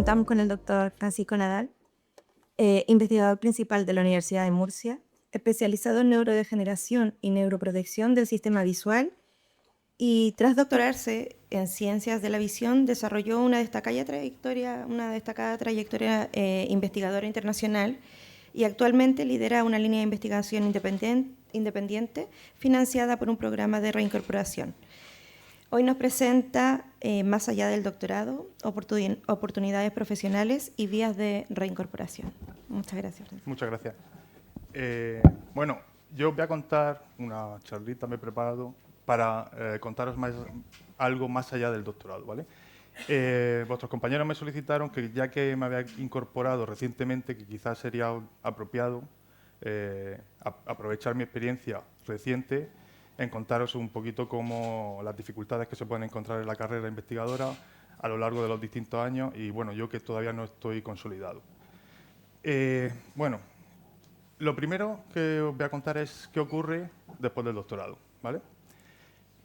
contamos con el doctor Francisco Nadal, investigador principal de la Universidad de Murcia, especializado en neurodegeneración y neuroprotección del sistema visual, y tras doctorarse en ciencias de la visión, desarrolló una destacada trayectoria investigadora internacional y actualmente lidera una línea de investigación independiente financiada por un programa de reincorporación. Hoy nos presenta, más allá del doctorado, oportunidades profesionales y vías de reincorporación. Muchas gracias. Muchas gracias. Bueno, yo voy a contar una charlita, me he preparado para contaros algo más allá del doctorado, ¿vale? Vuestros compañeros me solicitaron que, ya que me había incorporado recientemente, que quizás sería apropiado aprovechar mi experiencia reciente en contaros un poquito cómo las dificultades que se pueden encontrar en la carrera investigadora a lo largo de los distintos años y, bueno, yo que todavía no estoy consolidado. Bueno, lo primero que os voy a contar es qué ocurre después del doctorado, ¿vale?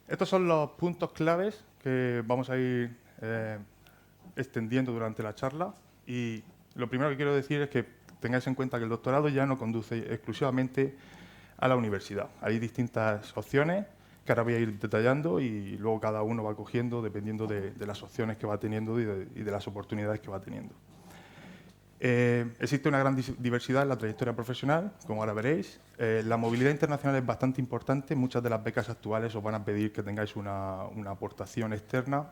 Estos son los puntos claves que vamos a ir extendiendo durante la charla y lo primero que quiero decir es que tengáis en cuenta que el doctorado ya no conduce exclusivamente a la universidad. Hay distintas opciones que ahora voy a ir detallando y luego cada uno va cogiendo dependiendo de las opciones que va teniendo y de las oportunidades que va teniendo. Existe una gran diversidad en la trayectoria profesional, como ahora veréis. La movilidad internacional es bastante importante. Muchas de las becas actuales os van a pedir que tengáis una aportación externa,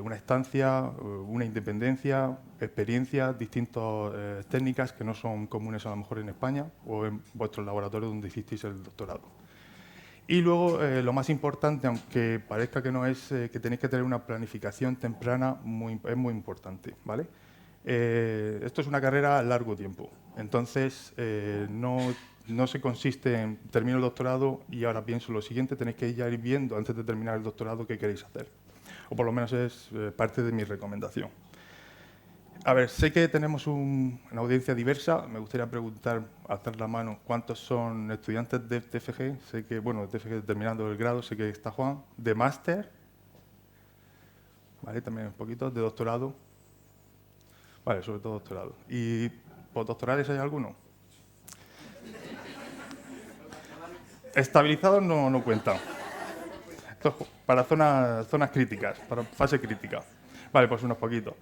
una estancia, una independencia, experiencia, distintas técnicas que no son comunes a lo mejor en España o en vuestros laboratorios donde hicisteis el doctorado. Y luego, lo más importante, aunque parezca que no es, que tenéis que tener una planificación temprana, es muy importante, ¿vale? Esto es una carrera a largo tiempo, entonces no se consiste en termino el doctorado y ahora pienso lo siguiente, tenéis que ya ir viendo antes de terminar el doctorado qué queréis hacer, o por lo menos es parte de mi recomendación. A ver, sé que tenemos una audiencia diversa, me gustaría preguntar, alzar la mano, ¿cuántos son estudiantes de TFG? Sé que, bueno, de TFG terminando el grado, sé que está Juan, de máster, ¿vale? También un poquito, de doctorado. Vale, sobre todo doctorado. ¿Y postdoctorales hay alguno? Estabilizados no cuentan. Esto es para zonas críticas, para fase crítica. Vale, pues unos poquitos.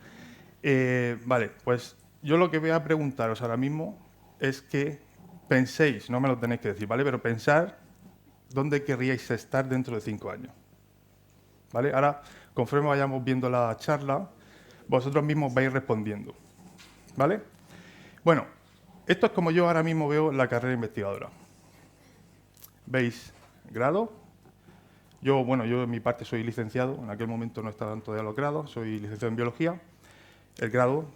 Vale, pues yo lo que voy a preguntaros ahora mismo es que penséis, no me lo tenéis que decir, ¿vale? Pero pensar dónde querríais estar dentro de 5 años. ¿Vale? Ahora, conforme vayamos viendo la charla, vosotros mismos vais respondiendo. ¿Vale? Bueno, esto es como yo ahora mismo veo la carrera investigadora. ¿Veis grado? Yo en mi parte soy licenciado, en aquel momento no estaban todavía los grados, soy licenciado en biología. El grado,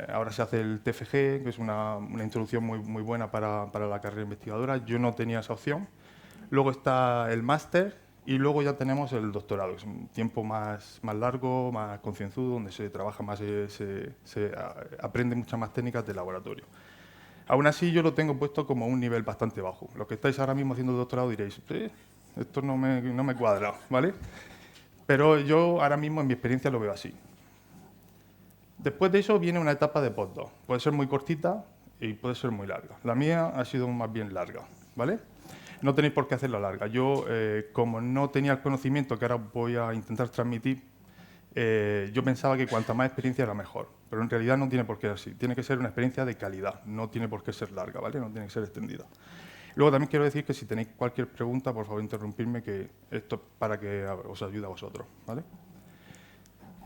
ahora se hace el TFG, que es una introducción muy buena para la carrera investigadora. Yo no tenía esa opción. Luego está el máster y luego ya tenemos el doctorado, que es un tiempo más largo, más concienzudo, donde se trabaja más, se aprende muchas más técnicas de laboratorio. Aún así, yo lo tengo puesto como un nivel bastante bajo. Los que estáis ahora mismo haciendo doctorado diréis, esto no me cuadra, ¿vale? Pero yo ahora mismo, en mi experiencia, lo veo así. Después de eso viene una etapa de postdoc. Puede ser muy cortita y puede ser muy larga. La mía ha sido más bien larga, ¿vale? No tenéis por qué hacerla larga. Yo, como no tenía el conocimiento que ahora voy a intentar transmitir, yo pensaba que cuanta más experiencia era mejor, pero en realidad no tiene por qué ser así. Tiene que ser una experiencia de calidad, no tiene por qué ser larga, ¿vale? No tiene que ser extendida. Luego también quiero decir que si tenéis cualquier pregunta, por favor interrumpirme, que esto es para que os ayude a vosotros, ¿vale?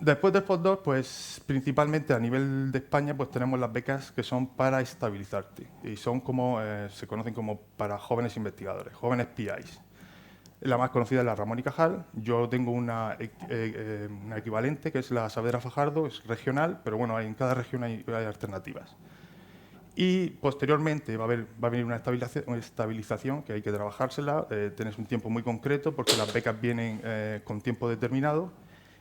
Después del postdoc, pues principalmente a nivel de España, pues tenemos las becas que son para estabilizarte y son como, se conocen como para jóvenes investigadores, jóvenes PIs. La más conocida es la Ramón y Cajal. Yo tengo una equivalente, que es la Saavedra Fajardo, es regional, pero bueno, en cada región hay alternativas. Y posteriormente va a venir una estabilización que hay que trabajársela. Tenéis un tiempo muy concreto porque las becas vienen con tiempo determinado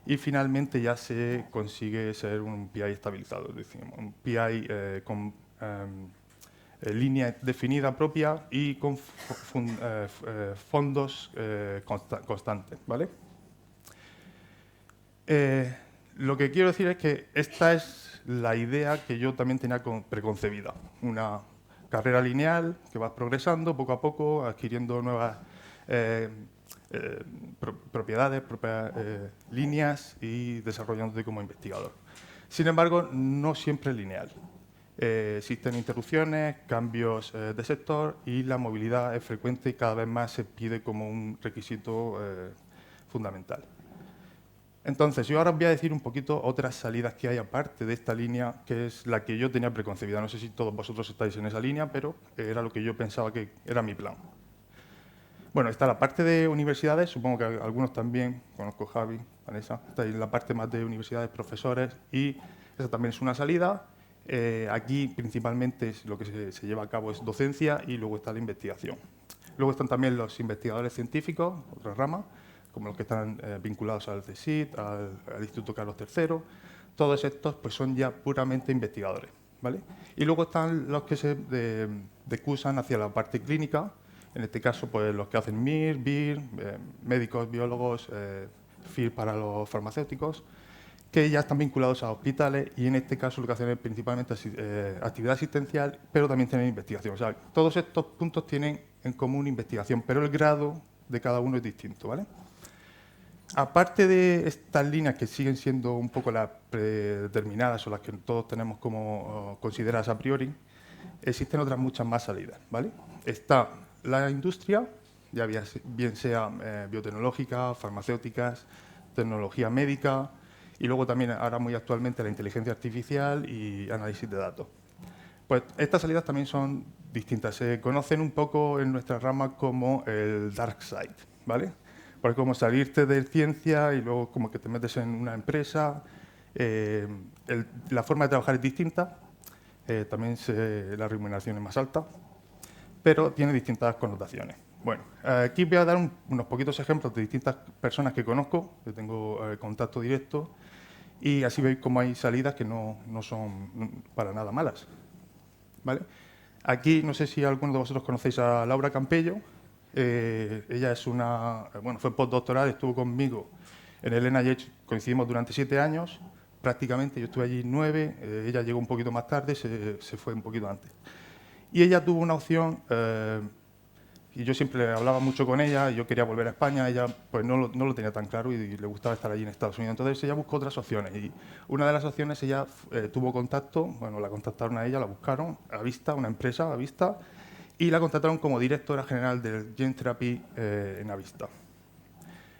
y finalmente ya se consigue ser un PI estabilizado, es decir, un PI con línea definida propia y con fondos constantes, ¿vale? Lo que quiero decir es que esta es la idea que yo también tenía preconcebida. Una carrera lineal que vas progresando poco a poco, adquiriendo nuevas propiedades, propias líneas y desarrollándote como investigador. Sin embargo, no siempre es lineal. Existen interrupciones, cambios de sector y la movilidad es frecuente y cada vez más se pide como un requisito fundamental. Entonces, yo ahora os voy a decir un poquito otras salidas que hay aparte de esta línea, que es la que yo tenía preconcebida. No sé si todos vosotros estáis en esa línea, pero era lo que yo pensaba que era mi plan. Bueno, está la parte de universidades, supongo que algunos también, conozco a Javi, Vanessa, está ahí la parte más de universidades, profesores, y esa también es una salida. Aquí principalmente lo que se lleva a cabo es docencia y luego está la investigación. Luego están también los investigadores científicos, otra rama, como los que están vinculados al CSIC, al Instituto Carlos III. Todos estos pues, son ya puramente investigadores, ¿vale? Y luego están los que se decursan hacia la parte clínica, en este caso pues, los que hacen MIR, BIR, médicos, biólogos, FIR para los farmacéuticos, que ya están vinculados a hospitales y en este caso lo que hacen es principalmente actividad asistencial, pero también tienen investigación. O sea, todos estos puntos tienen en común investigación, pero el grado de cada uno es distinto, ¿vale? Aparte de estas líneas que siguen siendo un poco las predeterminadas o las que todos tenemos como consideradas a priori, existen otras muchas más salidas, ¿vale? Está la industria, ya bien sea biotecnológica, farmacéuticas, tecnología médica y luego también ahora muy actualmente la inteligencia artificial y análisis de datos. Pues estas salidas también son distintas, se conocen un poco en nuestra rama como el dark side, ¿vale? Porque como salirte de ciencia y luego como que te metes en una empresa, la forma de trabajar es distinta, también la remuneración es más alta, pero tiene distintas connotaciones. Bueno, aquí voy a dar unos poquitos ejemplos de distintas personas que conozco, que tengo contacto directo, y así veis cómo hay salidas que no son para nada malas, ¿vale? Aquí, no sé si alguno de vosotros conocéis a Laura Campello. Ella es fue postdoctoral, estuvo conmigo en el NIH, coincidimos durante 7 años, prácticamente, yo estuve allí 9, ella llegó un poquito más tarde, se fue un poquito antes. Y ella tuvo una opción, y yo siempre hablaba mucho con ella, y yo quería volver a España, ella pues no lo tenía tan claro y le gustaba estar allí en Estados Unidos. Entonces ella buscó otras opciones y una de las opciones ella tuvo contacto, bueno, la contactaron a ella, la buscaron a Vista, una empresa a Vista, y la contrataron como directora general del Gene Therapy en Avista.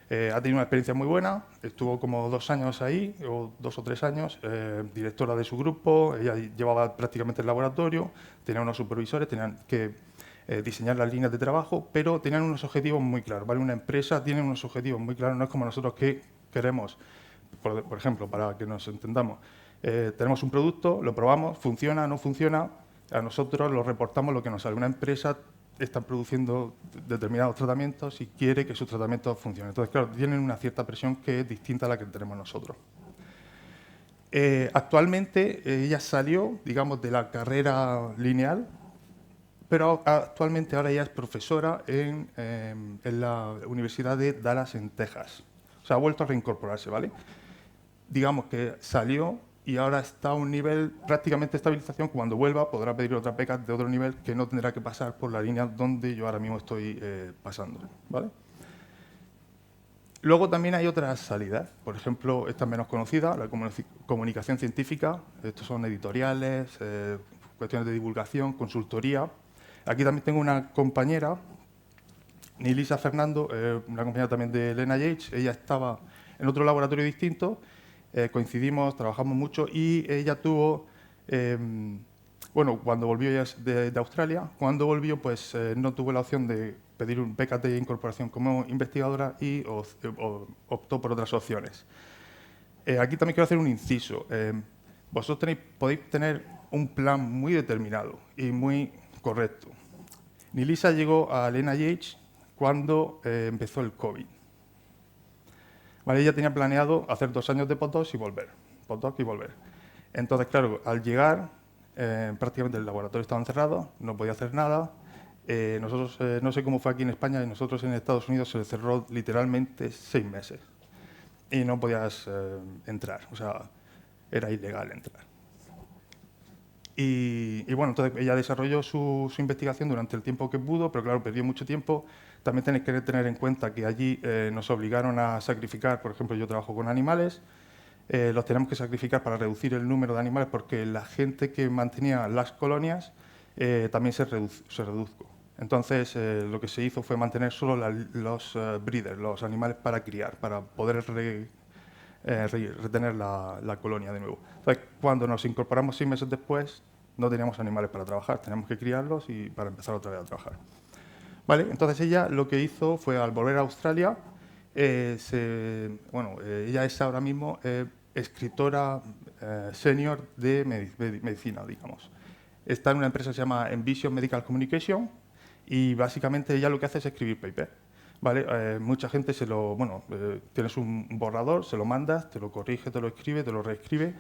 Ha tenido una experiencia muy buena, estuvo como 2 años ahí, o 2 o 3 años, directora de su grupo, ella llevaba prácticamente el laboratorio, tenía unos supervisores, tenían que diseñar las líneas de trabajo, pero tenían unos objetivos muy claros, ¿vale? Una empresa tiene unos objetivos muy claros, no es como nosotros que queremos, por ejemplo, para que nos entendamos, tenemos un producto, lo probamos, funciona, no funciona, a nosotros lo reportamos lo que nos sale. Una empresa está produciendo determinados tratamientos y quiere que sus tratamientos funcionen. Entonces, claro, tienen una cierta presión que es distinta a la que tenemos nosotros. Actualmente ella salió, digamos, de la carrera lineal, pero actualmente ahora ella es profesora en la Universidad de Dallas, en Texas. O sea, ha vuelto a reincorporarse, ¿vale? Digamos que salió y ahora está a un nivel prácticamente de estabilización. Cuando vuelva podrá pedir otra beca de otro nivel que no tendrá que pasar por la línea donde yo ahora mismo estoy pasando, ¿vale? Luego también hay otras salidas. Por ejemplo, esta es menos conocida, la comunicación científica. Estos son editoriales, cuestiones de divulgación, consultoría. Aquí también tengo una compañera, Nilisa Fernando, una compañera también de NIH. Ella estaba en otro laboratorio distinto. Coincidimos, trabajamos mucho y ella tuvo, cuando volvió ella de Australia, cuando volvió pues no tuvo la opción de pedir un beca de incorporación como investigadora y optó por otras opciones. Aquí también quiero hacer un inciso. Vosotros podéis tener un plan muy determinado y muy correcto. Nilisa llegó al NIH cuando empezó el COVID. Vale, ella tenía planeado hacer 2 años de postdoc y volver. Postdoc y volver. Entonces, claro, al llegar, prácticamente el laboratorio estaba encerrado, no podía hacer nada. Nosotros, no sé cómo fue aquí en España, y nosotros en Estados Unidos se cerró literalmente 6 meses. Y no podías entrar, o sea, era ilegal entrar. Y bueno, entonces ella desarrolló su investigación durante el tiempo que pudo, pero claro, perdió mucho tiempo. También tenéis que tener en cuenta que allí nos obligaron a sacrificar, por ejemplo, yo trabajo con animales, los tenemos que sacrificar para reducir el número de animales porque la gente que mantenía las colonias también se redujo. Entonces, lo que se hizo fue mantener solo los breeders, los animales para criar, para poder retener la colonia de nuevo. Entonces, cuando nos incorporamos 6 meses después, no teníamos animales para trabajar, teníamos que criarlos y para empezar otra vez a trabajar. ¿Vale? Entonces, ella lo que hizo fue, al volver a Australia, ella es ahora mismo escritora senior de medicina, digamos. Está en una empresa que se llama Envision Medical Communication y básicamente ella lo que hace es escribir paper. ¿Vale? Mucha gente tienes un borrador, se lo mandas, te lo corrige, te lo escribe, te lo reescribe.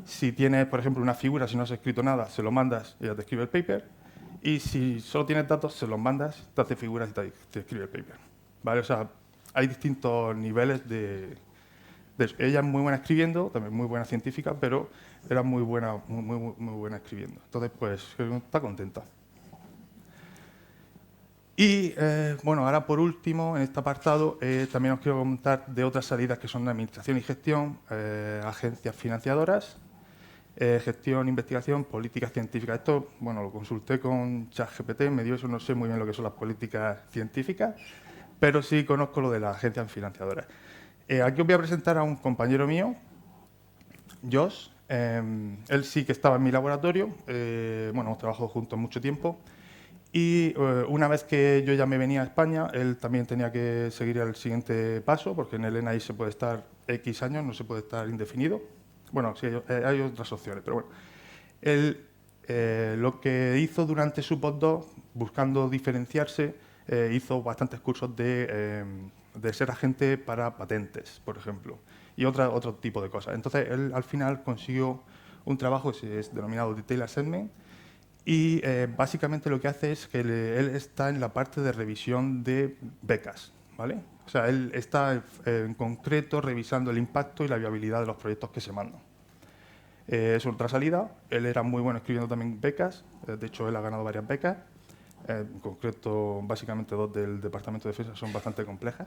Si tienes, por ejemplo, una figura, si no has escrito nada, se lo mandas y ella te escribe el paper. Y si solo tienes datos, se los mandas, te hace figuras y te escribe el paper. ¿Vale? O sea, hay distintos niveles de eso. Ella es muy buena escribiendo, también muy buena científica, pero era muy buena escribiendo. Entonces, pues, está contenta. Y, ahora por último, en este apartado, también os quiero comentar de otras salidas que son de administración y gestión, agencias financiadoras, gestión, investigación, políticas científicas. Esto, lo consulté con ChatGPT, me dio eso, no sé muy bien lo que son las políticas científicas, pero sí conozco lo de las agencias financiadoras. Aquí os voy a presentar a un compañero mío, Josh. Él sí que estaba en mi laboratorio, hemos trabajado juntos mucho tiempo. Y una vez que yo ya me venía a España, él también tenía que seguir el siguiente paso, porque en el NI se puede estar X años, no se puede estar indefinido. Bueno, sí, hay otras opciones, pero bueno. Él lo que hizo durante su postdoc, buscando diferenciarse, hizo bastantes cursos de ser agente para patentes, por ejemplo, y otro tipo de cosas. Entonces, él al final consiguió un trabajo que es denominado Detail Assessment, y básicamente lo que hace es que él está en la parte de revisión de becas, ¿vale? O sea, él está en concreto revisando el impacto y la viabilidad de los proyectos que se mandan. Es otra salida. Él era muy bueno escribiendo también becas. De hecho, él ha ganado varias becas. En concreto, básicamente 2 del Departamento de Defensa son bastante complejas.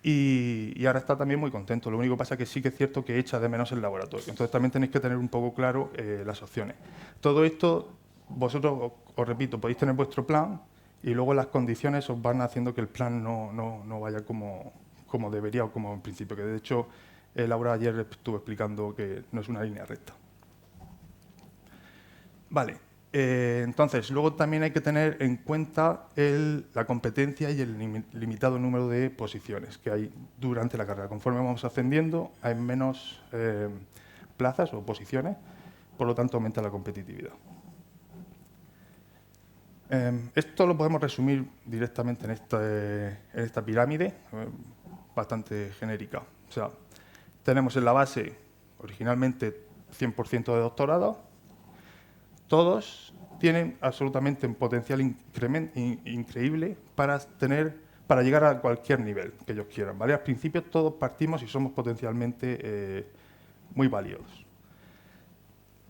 Y ahora está también muy contento. Lo único que pasa es que sí que es cierto que echa de menos el laboratorio. Entonces también tenéis que tener un poco claro las opciones. Todo esto, vosotros, os repito, podéis tener vuestro plan y luego las condiciones os van haciendo que el plan no vaya como debería o como en principio. Que de hecho, Laura ayer estuvo explicando que no es una línea recta. Vale. Entonces, luego también hay que tener en cuenta la competencia y el limitado número de posiciones que hay durante la carrera. Conforme vamos ascendiendo, hay menos plazas o posiciones, por lo tanto aumenta la competitividad. Esto lo podemos resumir directamente en esta pirámide, bastante genérica. O sea, tenemos en la base, originalmente, 100% de doctorado. Todos tienen absolutamente un potencial increíble para llegar a cualquier nivel que ellos quieran, ¿vale? Al principio todos partimos y somos potencialmente muy valiosos.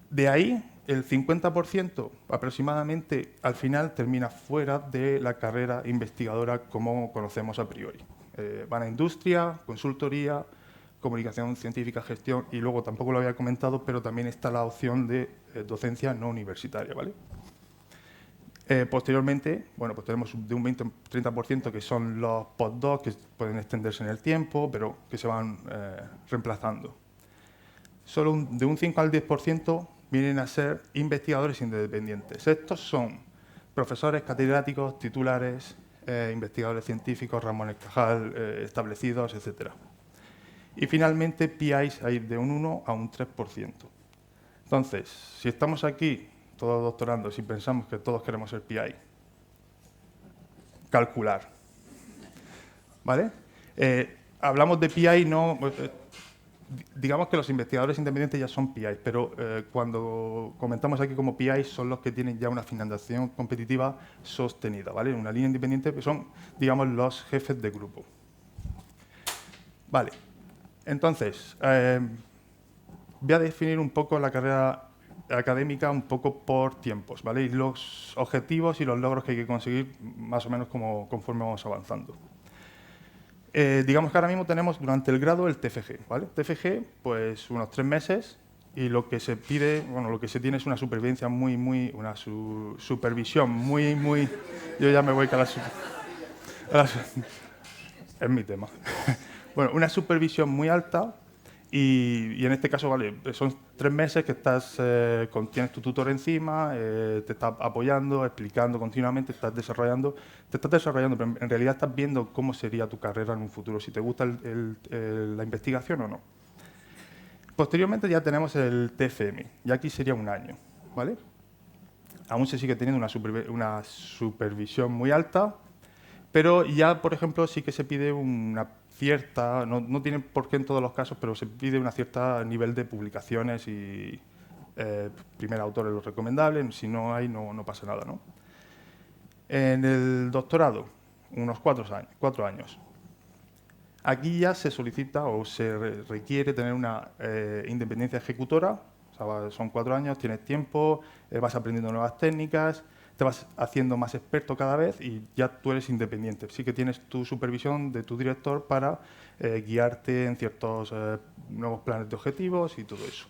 De ahí, el 50% aproximadamente al final termina fuera de la carrera investigadora como conocemos a priori. Van a industria, consultoría, comunicación científica, gestión, y luego tampoco lo había comentado, pero también está la opción de docencia no universitaria, ¿vale? Posteriormente, pues tenemos de un 20-30% que son los postdocs, que pueden extenderse en el tiempo, pero que se van reemplazando. Solo de un 5 al 10% vienen a ser investigadores independientes. Estos son profesores, catedráticos, titulares, investigadores científicos, Ramón y Cajal, establecidos, etcétera. Y finalmente, PIs hay de un 1 a un 3%. Entonces, si estamos aquí, todos doctorando, si pensamos que todos queremos ser PI, calcular. ¿Vale? Hablamos de PI, digamos que los investigadores independientes ya son PIs, pero cuando comentamos aquí como PIs son los que tienen ya una financiación competitiva sostenida, ¿vale? Una línea independiente que son, digamos, los jefes de grupo. Vale. Entonces, voy a definir un poco la carrera académica un poco por tiempos, ¿vale? Y los objetivos y los logros que hay que conseguir más o menos conforme vamos avanzando. Digamos que ahora mismo tenemos durante el grado el TFG, ¿vale? TFG, pues unos 3 meses y lo que se pide, bueno, lo que se tiene es una supervivencia una supervisión muy... Yo ya me voy a la es mi tema. Bueno, una supervisión muy alta y en este caso, vale, son 3 meses que tienes tu tutor encima, te está apoyando, explicando continuamente, te estás desarrollando, pero en realidad estás viendo cómo sería tu carrera en un futuro, si te gusta la investigación o no. Posteriormente ya tenemos el TFM, y aquí sería 1 año, ¿vale? Aún se sigue teniendo una supervisión muy alta, pero ya, por ejemplo, sí que se pide una cierta, no tiene por qué en todos los casos, pero se pide un cierto nivel de publicaciones y primer autor es lo recomendable, si no hay, no pasa nada, ¿no? En el doctorado, unos 4 años. Aquí ya se solicita o se requiere tener una independencia ejecutora, o sea, son 4 años, tienes tiempo, vas aprendiendo nuevas técnicas, te vas haciendo más experto cada vez y ya tú eres independiente. Sí que tienes tu supervisión de tu director para guiarte en ciertos nuevos planes de objetivos y todo eso.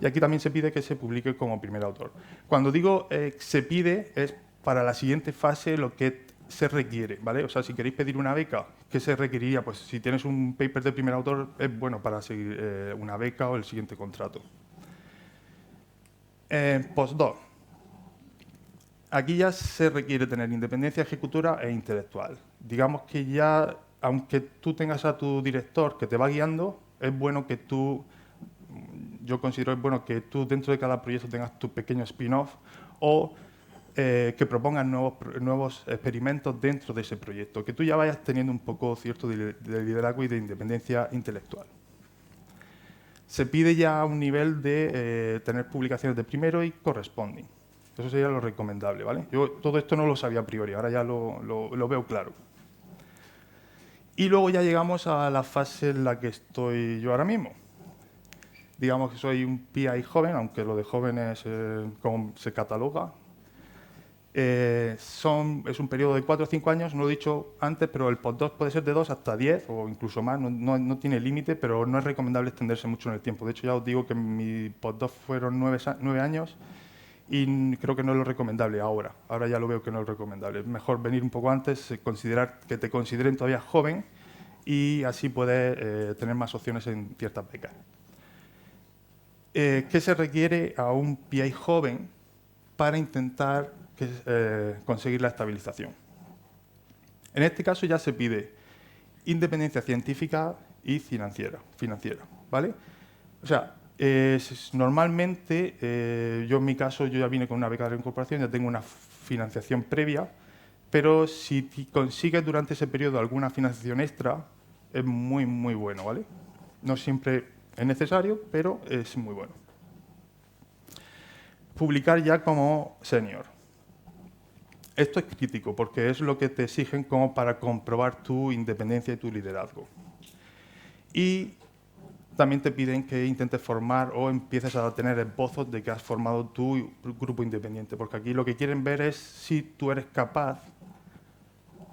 Y aquí también se pide que se publique como primer autor. Cuando digo se pide, es para la siguiente fase lo que se requiere, ¿vale? O sea, si queréis pedir una beca, ¿qué se requeriría? Pues si tienes un paper de primer autor, es bueno para seguir una beca o el siguiente contrato. Postdoc. Aquí ya se requiere tener independencia ejecutora e intelectual. Digamos que ya, aunque tú tengas a tu director que te va guiando, es bueno que yo considero es bueno que tú dentro de cada proyecto tengas tu pequeño spin-off o que propongan nuevos experimentos dentro de ese proyecto, que tú ya vayas teniendo un poco cierto de liderazgo y de independencia intelectual. Se pide ya un nivel de tener publicaciones de primero y corresponding. Eso sería lo recomendable, ¿vale? Yo todo esto no lo sabía a priori, ahora ya lo veo claro. Y luego ya llegamos a la fase en la que estoy yo ahora mismo. Digamos que soy un PI joven, aunque lo de joven es como se cataloga. Es un periodo de 4 o 5 años, no lo he dicho antes, pero el postdoc puede ser de 2 hasta 10 o incluso más, no tiene límite, pero no es recomendable extenderse mucho en el tiempo. De hecho, ya os digo que mi postdoc fueron 9 años y creo que no es lo recomendable ahora. Ahora ya lo veo que no es recomendable. Es mejor venir un poco antes, que te consideren todavía joven y así puedes tener más opciones en ciertas becas. ¿Qué se requiere a un PI joven para intentar conseguir la estabilización? En este caso ya se pide independencia científica y financiera, ¿vale? O sea, normalmente, yo en mi caso, yo ya vine con una beca de reincorporación, ya tengo una financiación previa, pero si consigues durante ese periodo alguna financiación extra, es muy bueno, ¿vale? No siempre es necesario, pero es muy bueno. Publicar ya como senior. Esto es crítico porque es lo que te exigen como para comprobar tu independencia y tu liderazgo. Y también te piden que intentes formar o empieces a tener esbozos de que has formado tu grupo independiente, porque aquí lo que quieren ver es si tú eres capaz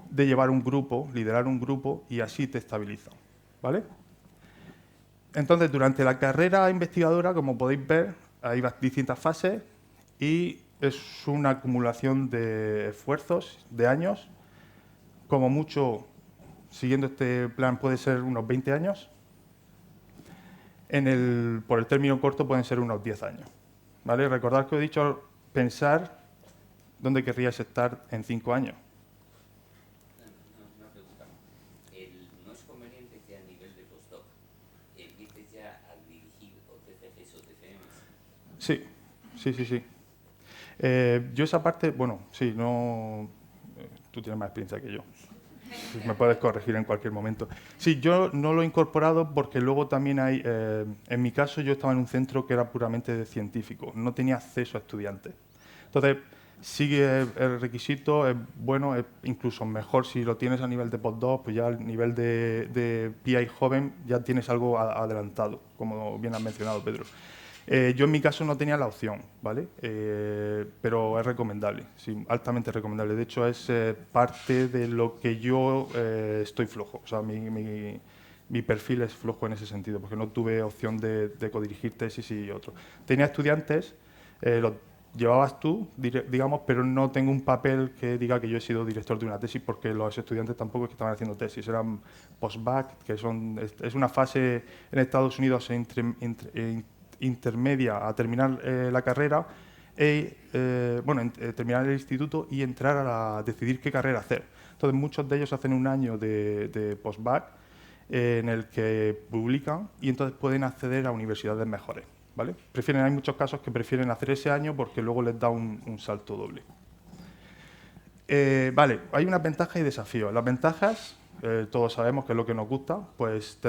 de llevar un grupo, liderar un grupo y así te estabilizan, ¿vale? Entonces, durante la carrera investigadora, como podéis ver, hay distintas fases y es una acumulación de esfuerzos, de años. Como mucho, siguiendo este plan, puede ser unos 20 años. Por el término corto pueden ser unos 10 años. ¿Vale? Recordad que os he dicho pensar dónde querríais estar en 5 años. Una pregunta. ¿No es conveniente que a nivel de postdoc empieces ya a dirigir o TFGs o TFMs? Sí. Yo esa parte, bueno, sí, no... Tú tienes más experiencia que yo. Me puedes corregir en cualquier momento. Sí, yo no lo he incorporado porque luego también hay... en mi caso, yo estaba en un centro que era puramente científico. No tenía acceso a estudiantes. Entonces, sigue el requisito, es bueno, es incluso mejor si lo tienes a nivel de postdoc, pues ya a nivel de PI joven ya tienes algo adelantado, como bien has mencionado, Pedro. Yo en mi caso no tenía la opción, ¿vale? Pero es recomendable, sí, altamente recomendable. De hecho, es parte de lo que yo estoy flojo. O sea, mi perfil es flojo en ese sentido, porque no tuve opción de codirigir tesis y otro. Tenía estudiantes, los llevabas tú, digamos, pero no tengo un papel que diga que yo he sido director de una tesis, porque los estudiantes tampoco es que estaban haciendo tesis, eran post-bac, que es una fase en Estados Unidos intermedia a terminar la carrera, terminar el instituto y entrar a decidir qué carrera hacer. Entonces, muchos de ellos hacen un año de post-bac en el que publican y entonces pueden acceder a universidades mejores, ¿vale? Hay muchos casos que prefieren hacer ese año porque luego les da un salto doble. Vale, hay unas ventajas y desafíos. Las ventajas, todos sabemos que es lo que nos gusta, pues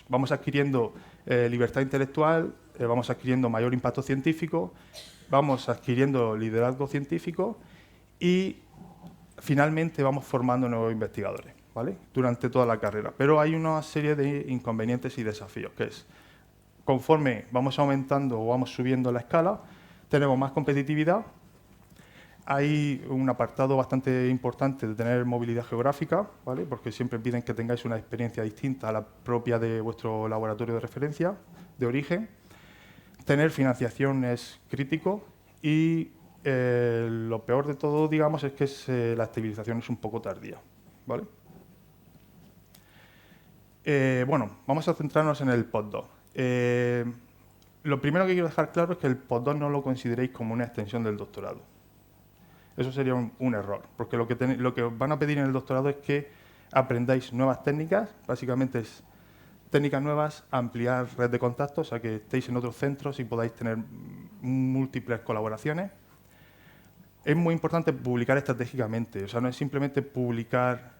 vamos adquiriendo libertad intelectual, vamos adquiriendo mayor impacto científico, vamos adquiriendo liderazgo científico y finalmente vamos formando nuevos investigadores, ¿vale? Durante toda la carrera. Pero hay una serie de inconvenientes y desafíos, que es, conforme vamos aumentando o vamos subiendo la escala, tenemos más competitividad. Hay un apartado bastante importante de tener movilidad geográfica, ¿vale? Porque siempre piden que tengáis una experiencia distinta a la propia de vuestro laboratorio de referencia, de origen. Tener financiación es crítico y lo peor de todo, digamos, es que la estabilización es un poco tardía, ¿vale? Bueno, vamos a centrarnos en el postdoc. Lo primero que quiero dejar claro es que el postdoc no lo consideréis como una extensión del doctorado. Eso sería un error, porque lo que os van a pedir en el doctorado es que aprendáis nuevas técnicas, básicamente es técnicas nuevas, ampliar red de contactos, o sea, que estéis en otros centros y podáis tener múltiples colaboraciones. Es muy importante publicar estratégicamente, o sea, no es simplemente publicar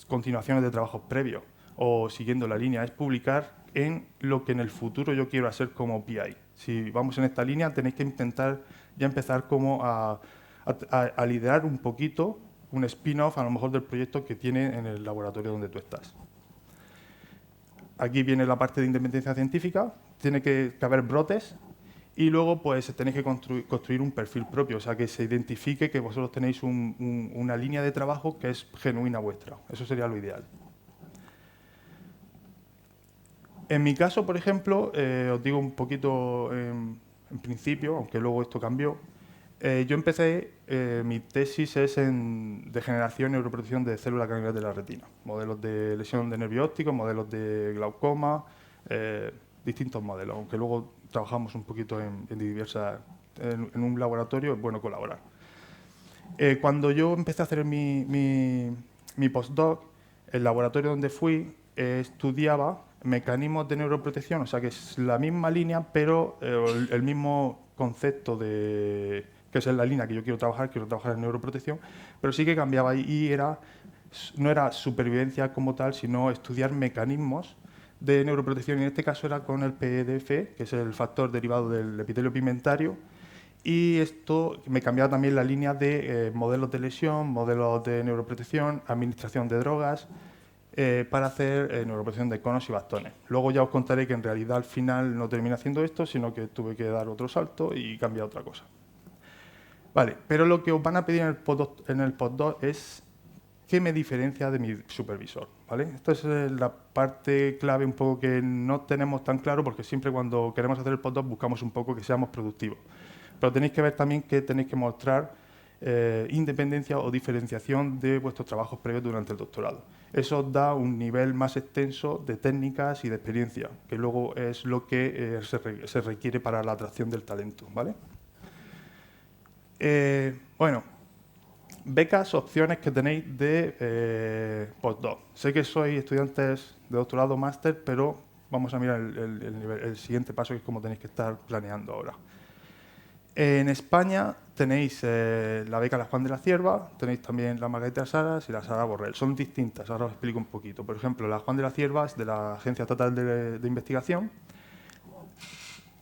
continuaciones de trabajos previos o siguiendo la línea, es publicar en lo que en el futuro yo quiero hacer como PI. Si vamos en esta línea, tenéis que intentar ya empezar como a liderar un poquito un spin-off a lo mejor del proyecto que tiene en el laboratorio donde tú estás. Aquí viene la parte de independencia científica, tiene que haber brotes y luego pues tenéis que construir un perfil propio, o sea, que se identifique que vosotros tenéis una línea de trabajo que es genuina vuestra. Eso sería lo ideal. En mi caso, por ejemplo, os digo un poquito en principio, aunque luego esto cambió, yo empecé, mi tesis es en degeneración y neuroprotección de células gangliosas de la retina, modelos de lesión de nervio óptico, modelos de glaucoma, distintos modelos, aunque luego trabajamos un poquito en un laboratorio, es bueno colaborar. Cuando yo empecé a hacer mi postdoc, el laboratorio donde fui estudiaba mecanismos de neuroprotección, o sea que es la misma línea, pero el mismo concepto que es la línea que yo quiero trabajar en neuroprotección, pero sí que cambiaba y no era supervivencia como tal, sino estudiar mecanismos de neuroprotección, y en este caso era con el PDF, que es el factor derivado del epitelio pigmentario, y esto me cambiaba también la línea de modelos de lesión, modelos de neuroprotección, administración de drogas, para hacer neuroprotección de conos y bastones. Luego ya os contaré que en realidad al final no terminé haciendo esto, sino que tuve que dar otro salto y cambiar otra cosa. Vale, pero lo que os van a pedir en el postdoc es qué me diferencia de mi supervisor, ¿vale? Esta es la parte clave un poco que no tenemos tan claro, porque siempre cuando queremos hacer el postdoc buscamos un poco que seamos productivos. Pero tenéis que ver también que tenéis que mostrar independencia o diferenciación de vuestros trabajos previos durante el doctorado. Eso os da un nivel más extenso de técnicas y de experiencia, que luego es lo que se requiere para la atracción del talento, ¿vale? Bueno, becas, opciones que tenéis de postdoc. Sé que sois estudiantes de doctorado, máster, pero vamos a mirar el siguiente paso, que es cómo tenéis que estar planeando ahora. En España tenéis la beca La Juan de la Cierva, tenéis también la Margarita Saras y la Sara Borrell. Son distintas, ahora os explico un poquito. Por ejemplo, la Juan de la Cierva es de la Agencia Estatal de Investigación.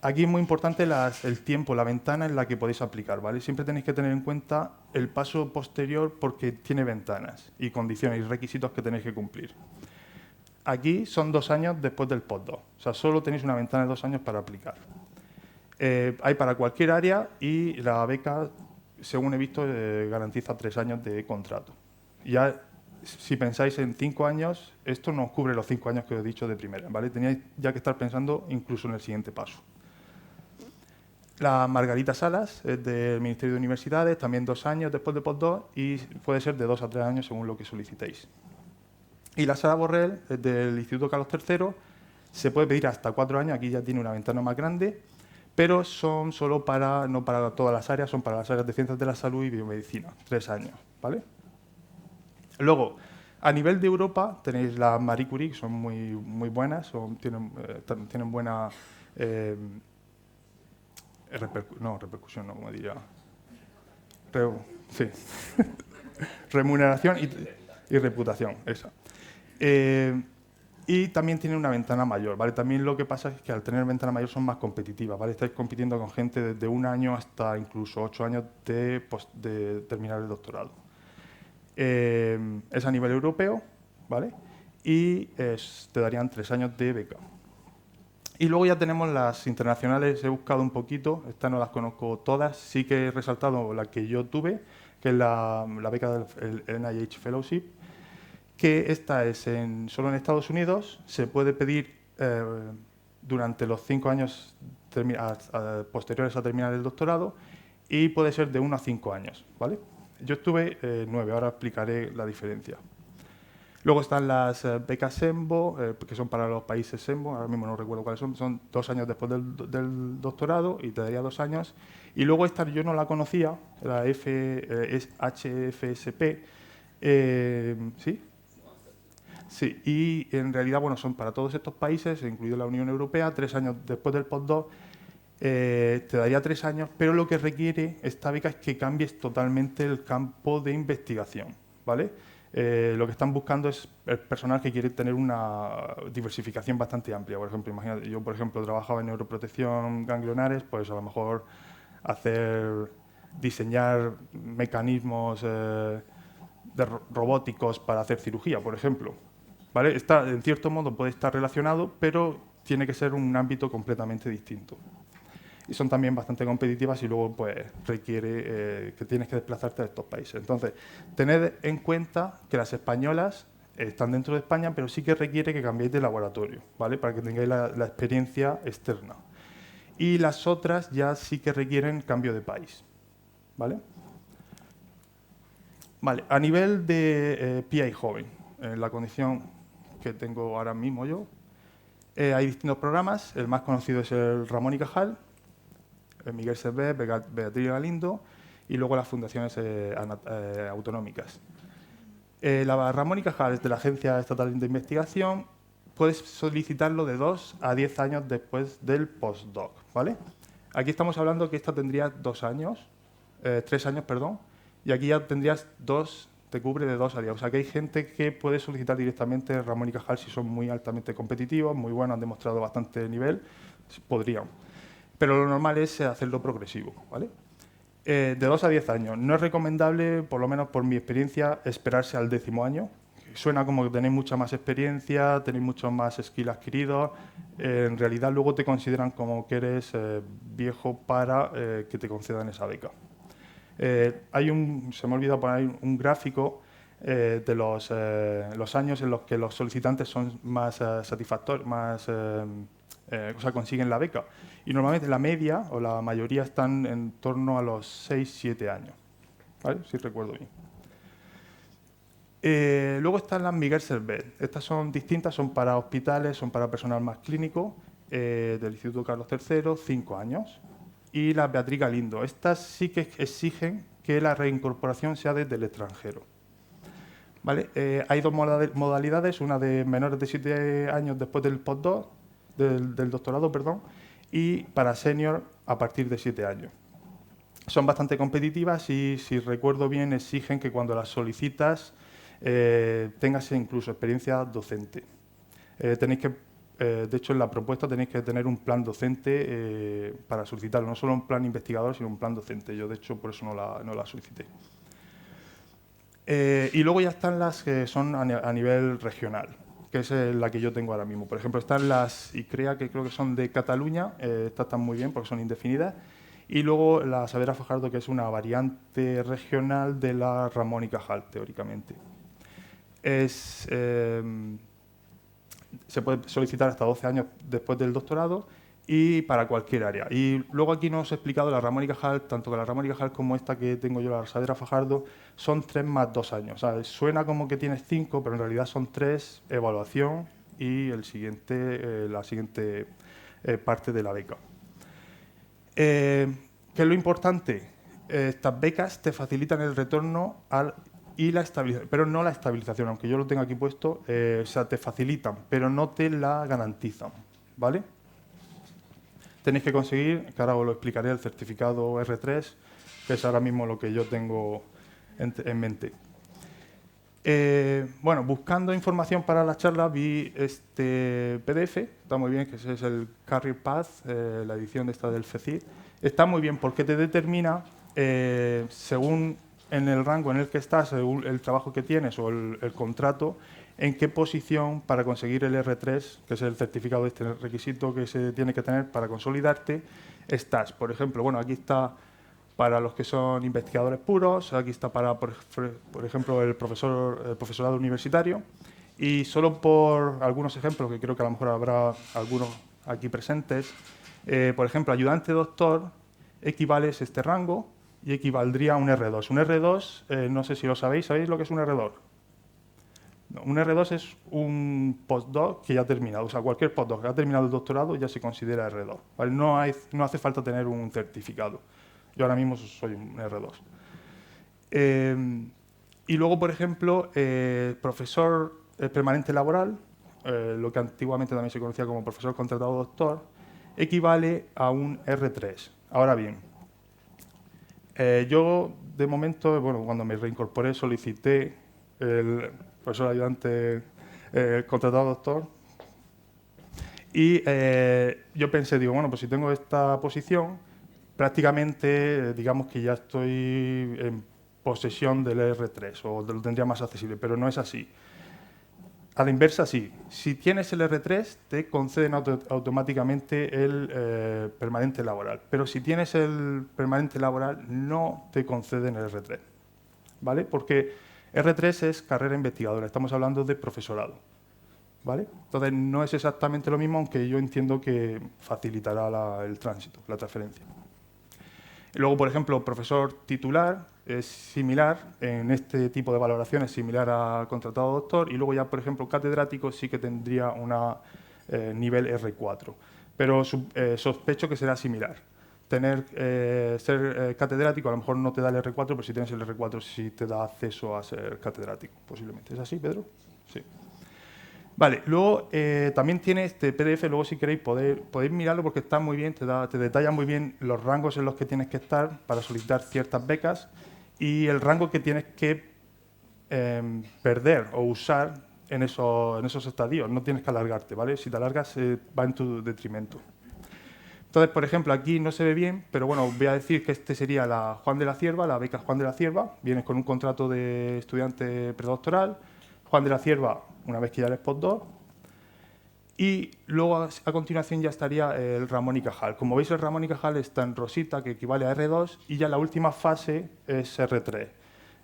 Aquí es muy importante el tiempo, la ventana en la que podéis aplicar, ¿vale? Siempre tenéis que tener en cuenta el paso posterior porque tiene ventanas y condiciones y requisitos que tenéis que cumplir. aquí son 2 años después del postdoc. O sea, solo tenéis una ventana de 2 años para aplicar. Hay para cualquier área y la beca, según he visto, garantiza 3 años de contrato. Ya, si pensáis en 5 años, esto no os cubre los 5 años que os he dicho de primera, ¿vale? Teníais ya que estar pensando incluso en el siguiente paso. La Margarita Salas es del Ministerio de Universidades, también 2 años después de postdoc y puede ser de 2 a 3 años según lo que solicitéis. Y la Sala Borrell es del Instituto Carlos III, se puede pedir hasta 4 años, aquí ya tiene una ventana más grande, pero son solo para, no para todas las áreas, son para las áreas de ciencias de la salud y biomedicina, 3 años, ¿vale? Luego, a nivel de Europa tenéis la Marie Curie, que son muy buenas, tienen buena repercusión, no, como diría. Sí. Remuneración y reputación, esa. Y también tienen una ventana mayor, ¿vale? También lo que pasa es que al tener ventana mayor son más competitivas, ¿vale? Estáis compitiendo con gente desde 1 año hasta incluso 8 años de terminar el doctorado. Es a nivel europeo, ¿vale? Y te darían 3 años de beca. Y luego ya tenemos las internacionales, he buscado un poquito, estas no las conozco todas, sí que he resaltado la que yo tuve, que es la beca del NIH Fellowship, que esta es solo en Estados Unidos, se puede pedir durante los 5 años posteriores a terminar el doctorado y puede ser de 1 a 5 años, ¿vale? Yo estuve 9, ahora explicaré la diferencia. Luego están las becas SEMBO, que son para los países SEMBO, ahora mismo no recuerdo cuáles son 2 años después del doctorado y te daría 2 años. Y luego esta yo no la conocía, la HFSP, ¿sí? Sí, y en realidad bueno, son para todos estos países, incluido la Unión Europea, 3 años después del postdoc, te daría 3 años, pero lo que requiere esta beca es que cambies totalmente el campo de investigación, ¿vale? Lo que están buscando es el personal que quiere tener una diversificación bastante amplia. Por ejemplo, imagínate, yo por ejemplo trabajaba en neuroprotección ganglionares, pues a lo mejor diseñar mecanismos robóticos para hacer cirugía, por ejemplo. ¿Vale? En cierto modo puede estar relacionado, pero tiene que ser un ámbito completamente distinto. Y son también bastante competitivas y luego pues requiere que tienes que desplazarte a estos países. Entonces, tened en cuenta que las españolas están dentro de España, pero sí que requiere que cambiéis de laboratorio, ¿vale? Para que tengáis la experiencia externa. Y las otras ya sí que requieren cambio de país, ¿vale? Vale, a nivel de PI joven, en la condición que tengo ahora mismo yo, hay distintos programas. El más conocido es el Ramón y Cajal, Miguel Servet, Beatriz Galindo y luego las fundaciones autonómicas. La Ramón y Cajal es de la Agencia Estatal de Investigación. Puedes solicitarlo de 2 a 10 años después del postdoc, ¿vale? Aquí estamos hablando que esta tendría 3 años, perdón, y aquí ya tendrías 2, te cubre de 2 a 10. O sea que hay gente que puede solicitar directamente Ramón y Cajal si son muy altamente competitivos, muy buenos, han demostrado bastante nivel, podrían. Pero lo normal es hacerlo progresivo, ¿vale? De 2 a 10 años. No es recomendable, por lo menos por mi experiencia, esperarse al 10º año. Suena como que tenéis mucha más experiencia, tenéis muchos más skills adquiridos. En realidad luego te consideran como que eres viejo para que te concedan esa beca. Se me ha olvidado poner un gráfico de los años en los que los solicitantes son más satisfactorios, consiguen la beca. Y normalmente la media o la mayoría están en torno a los 6-7 años, ¿vale? Si recuerdo bien. Luego están las Miguel Servet. Estas son distintas, son para hospitales, son para personal más clínico, del Instituto Carlos III, 5 años. Y la Beatriz Galindo. Estas sí que exigen que la reincorporación sea desde el extranjero. ¿Vale? Hay 2 modalidades, una de menores de 7 años después del postdoc, del doctorado, perdón, y para senior a partir de 7 años. Son bastante competitivas y, si recuerdo bien, exigen que cuando las solicitas tengas incluso experiencia docente. De hecho, en la propuesta tenéis que tener un plan docente para solicitarlo, no solo un plan investigador, sino un plan docente. Yo, de hecho, por eso no la solicité. Y luego ya están las que son a nivel regional. que es la que yo tengo ahora mismo. Por ejemplo, están las ICREA, que creo que son de Cataluña, estas están muy bien porque son indefinidas, y luego la Saavedra Fajardo, que es una variante regional de la Ramón y Cajal, teóricamente. Se puede solicitar hasta 12 años después del doctorado y para cualquier área. Y luego aquí nos he explicado la Ramón y Cajal, tanto que la Ramón y Cajal como esta que tengo yo, la Saavedra Fajardo, son 3 más 2 años. O sea, suena como que tienes 5, pero en realidad son 3, evaluación y la siguiente parte de la beca. ¿Qué es lo importante? Estas becas te facilitan el retorno y la estabilización, pero no la estabilización, aunque yo lo tenga aquí puesto, o sea, te facilitan, pero no te la garantizan, ¿vale? Tenéis que conseguir, que ahora os lo explicaré, el certificado R3, que es ahora mismo lo que yo tengo en mente. Bueno, buscando información para la charla vi este PDF, está muy bien, que ese es el Career Path, la edición esta del FECID. Está muy bien porque te determina, según en el rango en el que estás, según el trabajo que tienes o el contrato, en qué posición para conseguir el R3, que es el certificado de este requisito que se tiene que tener para consolidarte, estás. Por ejemplo, bueno, aquí está para los que son investigadores puros, aquí está para, por ejemplo, el profesorado universitario, y solo por algunos ejemplos, que creo que a lo mejor habrá algunos aquí presentes, por ejemplo, ayudante doctor equivale a este rango y equivaldría a un R2. Un R2, no sé si lo sabéis, ¿sabéis lo que es un R2? No, un R2 es un postdoc que ya ha terminado, o sea, cualquier postdoc que ha terminado el doctorado ya se considera R2, ¿vale? No hace falta tener un certificado. Yo ahora mismo soy un R2. Y luego, por ejemplo, profesor permanente laboral, lo que antiguamente también se conocía como profesor contratado doctor, equivale a un R3. Ahora bien, yo de momento, bueno, cuando me reincorporé solicité el profesor ayudante contratado doctor y yo pensé, digo, bueno, pues si tengo esta posición, prácticamente, digamos que ya estoy en posesión del R3 o lo tendría más accesible, pero no es así. A la inversa, sí. Si tienes el R3, te conceden automáticamente el permanente laboral. Pero si tienes el permanente laboral, no te conceden el R3. ¿Vale? Porque R3 es carrera investigadora. Estamos hablando de profesorado. ¿Vale? Entonces, no es exactamente lo mismo, aunque yo entiendo que facilitará el tránsito, la transferencia. Luego, por ejemplo, profesor titular es similar, en este tipo de valoraciones, similar a contratado doctor, y luego ya, por ejemplo, catedrático sí que tendría un nivel R4, pero sospecho que será similar. Ser catedrático a lo mejor no te da el R4, pero si tienes el R4 sí te da acceso a ser catedrático, posiblemente. ¿Es así, Pedro? Sí. Vale, luego también tiene este PDF, luego si queréis podéis mirarlo porque está muy bien, te detalla muy bien los rangos en los que tienes que estar para solicitar ciertas becas y el rango que tienes que perder o usar en esos estadios. No tienes que alargarte, ¿vale? Si te alargas va en tu detrimento. Entonces, por ejemplo, aquí no se ve bien, pero bueno, voy a decir que este sería la Juan de la Cierva, la beca Juan de la Cierva. Vienes con un contrato de estudiante predoctoral. Juan de la Cierva, una vez que ya eres postdoc. Y luego, a continuación, ya estaría el Ramón y Cajal. Como veis, el Ramón y Cajal está en rosita, que equivale a R2, y ya la última fase es R3.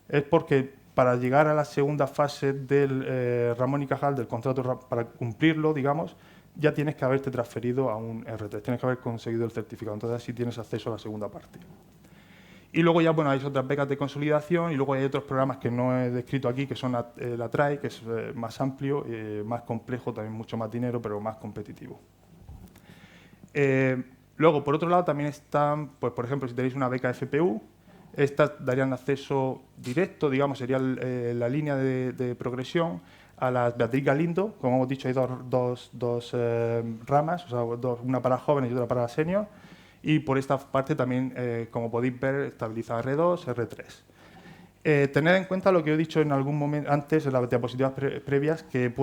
Es porque para llegar a la segunda fase del Ramón y Cajal, del contrato, para cumplirlo, digamos, ya tienes que haberte transferido a un R3, tienes que haber conseguido el certificado, entonces así tienes acceso a la segunda parte. Y luego ya, bueno, hay otras becas de consolidación y luego hay otros programas que no he descrito aquí, que son la TRAE, que es más amplio, más complejo, también mucho más dinero, pero más competitivo. Luego, por otro lado, también están, pues, por ejemplo, si tenéis una beca FPU, estas darían acceso directo, digamos, sería la línea de progresión a la Beatriz Galindo. Como hemos dicho, hay dos ramas, o sea, una para jóvenes y otra para senior. Y por esta parte también, como podéis ver, estabiliza R2, R3. Tener en cuenta lo que he dicho en algún momento antes, en las diapositivas previas, que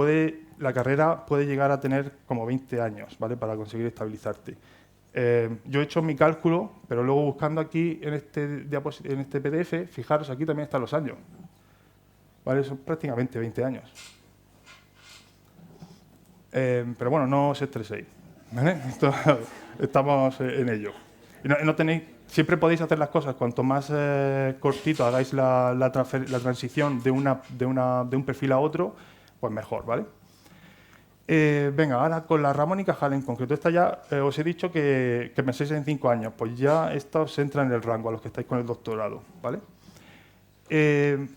la carrera puede llegar a tener como 20 años, ¿vale?, para conseguir estabilizarte. Yo he hecho mi cálculo, pero luego buscando aquí en este PDF, fijaros, aquí también están los años. ¿Vale? Son prácticamente 20 años. Pero bueno, no os estreséis, ¿vale? Estamos en ello. Y no tenéis, siempre podéis hacer las cosas, cuanto más cortito hagáis la transición de un perfil a otro, pues mejor, ¿vale? Venga, ahora con la Ramón y Cajal en concreto. Esta ya os he dicho que penséis en 5 años, pues ya esta os entra en el rango a los que estáis con el doctorado, ¿vale?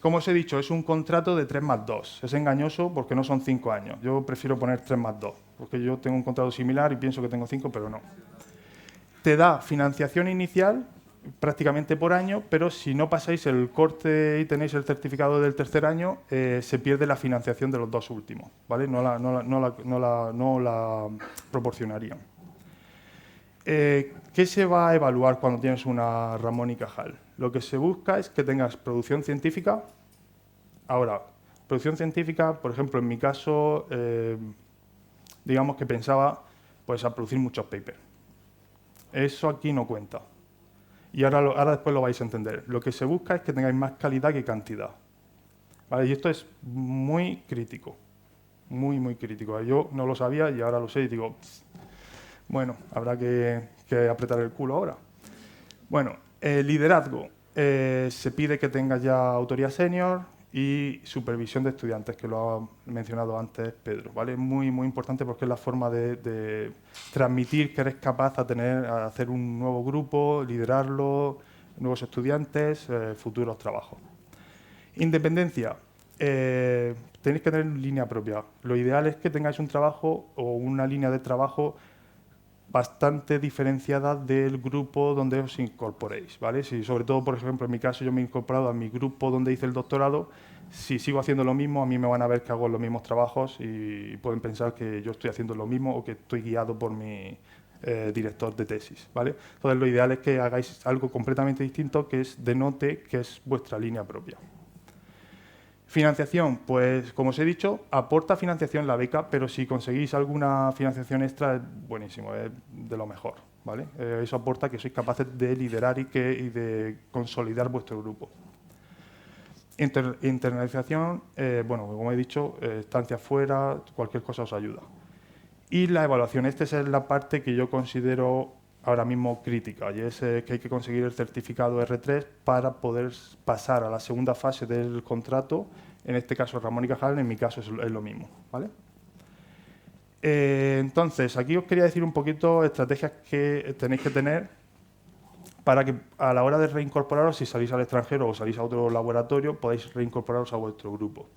Como os he dicho, es un contrato de 3+2. Es engañoso porque no son 5 años. Yo prefiero poner 3+2, porque yo tengo un contrato similar y pienso que tengo 5, pero no. Te da financiación inicial prácticamente por año, pero si no pasáis el corte y tenéis el certificado del tercer año, se pierde la financiación de los 2 últimos, ¿vale? No la proporcionarían. ¿Qué se va a evaluar cuando tienes una Ramón y Cajal? Lo que se busca es que tengas producción científica. Ahora, producción científica, por ejemplo, en mi caso, digamos que pensaba pues, a producir muchos papers. Eso aquí no cuenta. Y ahora después lo vais a entender. Lo que se busca es que tengáis más calidad que cantidad, ¿vale? Y esto es muy crítico, muy, muy crítico. Yo no lo sabía y ahora lo sé y digo, bueno, habrá que apretar el culo ahora. Bueno, liderazgo. Se pide que tengas ya autoría senior y supervisión de estudiantes, que lo ha mencionado antes Pedro, ¿vale? Muy, muy importante porque es la forma de transmitir que eres capaz a hacer un nuevo grupo, liderarlo, nuevos estudiantes, futuros trabajos. Independencia. Tenéis que tener línea propia. Lo ideal es que tengáis un trabajo o una línea de trabajo bastante diferenciada del grupo donde os incorporéis, ¿vale? Si, sobre todo, por ejemplo, en mi caso, yo me he incorporado a mi grupo donde hice el doctorado. Si sigo haciendo lo mismo, a mí me van a ver que hago los mismos trabajos y pueden pensar que yo estoy haciendo lo mismo o que estoy guiado por mi director de tesis, ¿vale? Entonces, lo ideal es que hagáis algo completamente distinto que denote que es vuestra línea propia. Financiación, pues como os he dicho, aporta financiación la beca, pero si conseguís alguna financiación extra es buenísimo, es de lo mejor, ¿vale? Eso aporta que sois capaces de liderar y de consolidar vuestro grupo. Internalización, bueno, como he dicho, estancia fuera, cualquier cosa os ayuda. Y la evaluación, esta es la parte que yo considero ahora mismo crítica, y es que hay que conseguir el certificado R3 para poder pasar a la segunda fase del contrato. En este caso Ramón y Cajal, en mi caso es lo mismo, ¿vale? Entonces, aquí os quería decir un poquito estrategias que tenéis que tener para que a la hora de reincorporaros, si salís al extranjero o salís a otro laboratorio, podáis reincorporaros a vuestro grupo.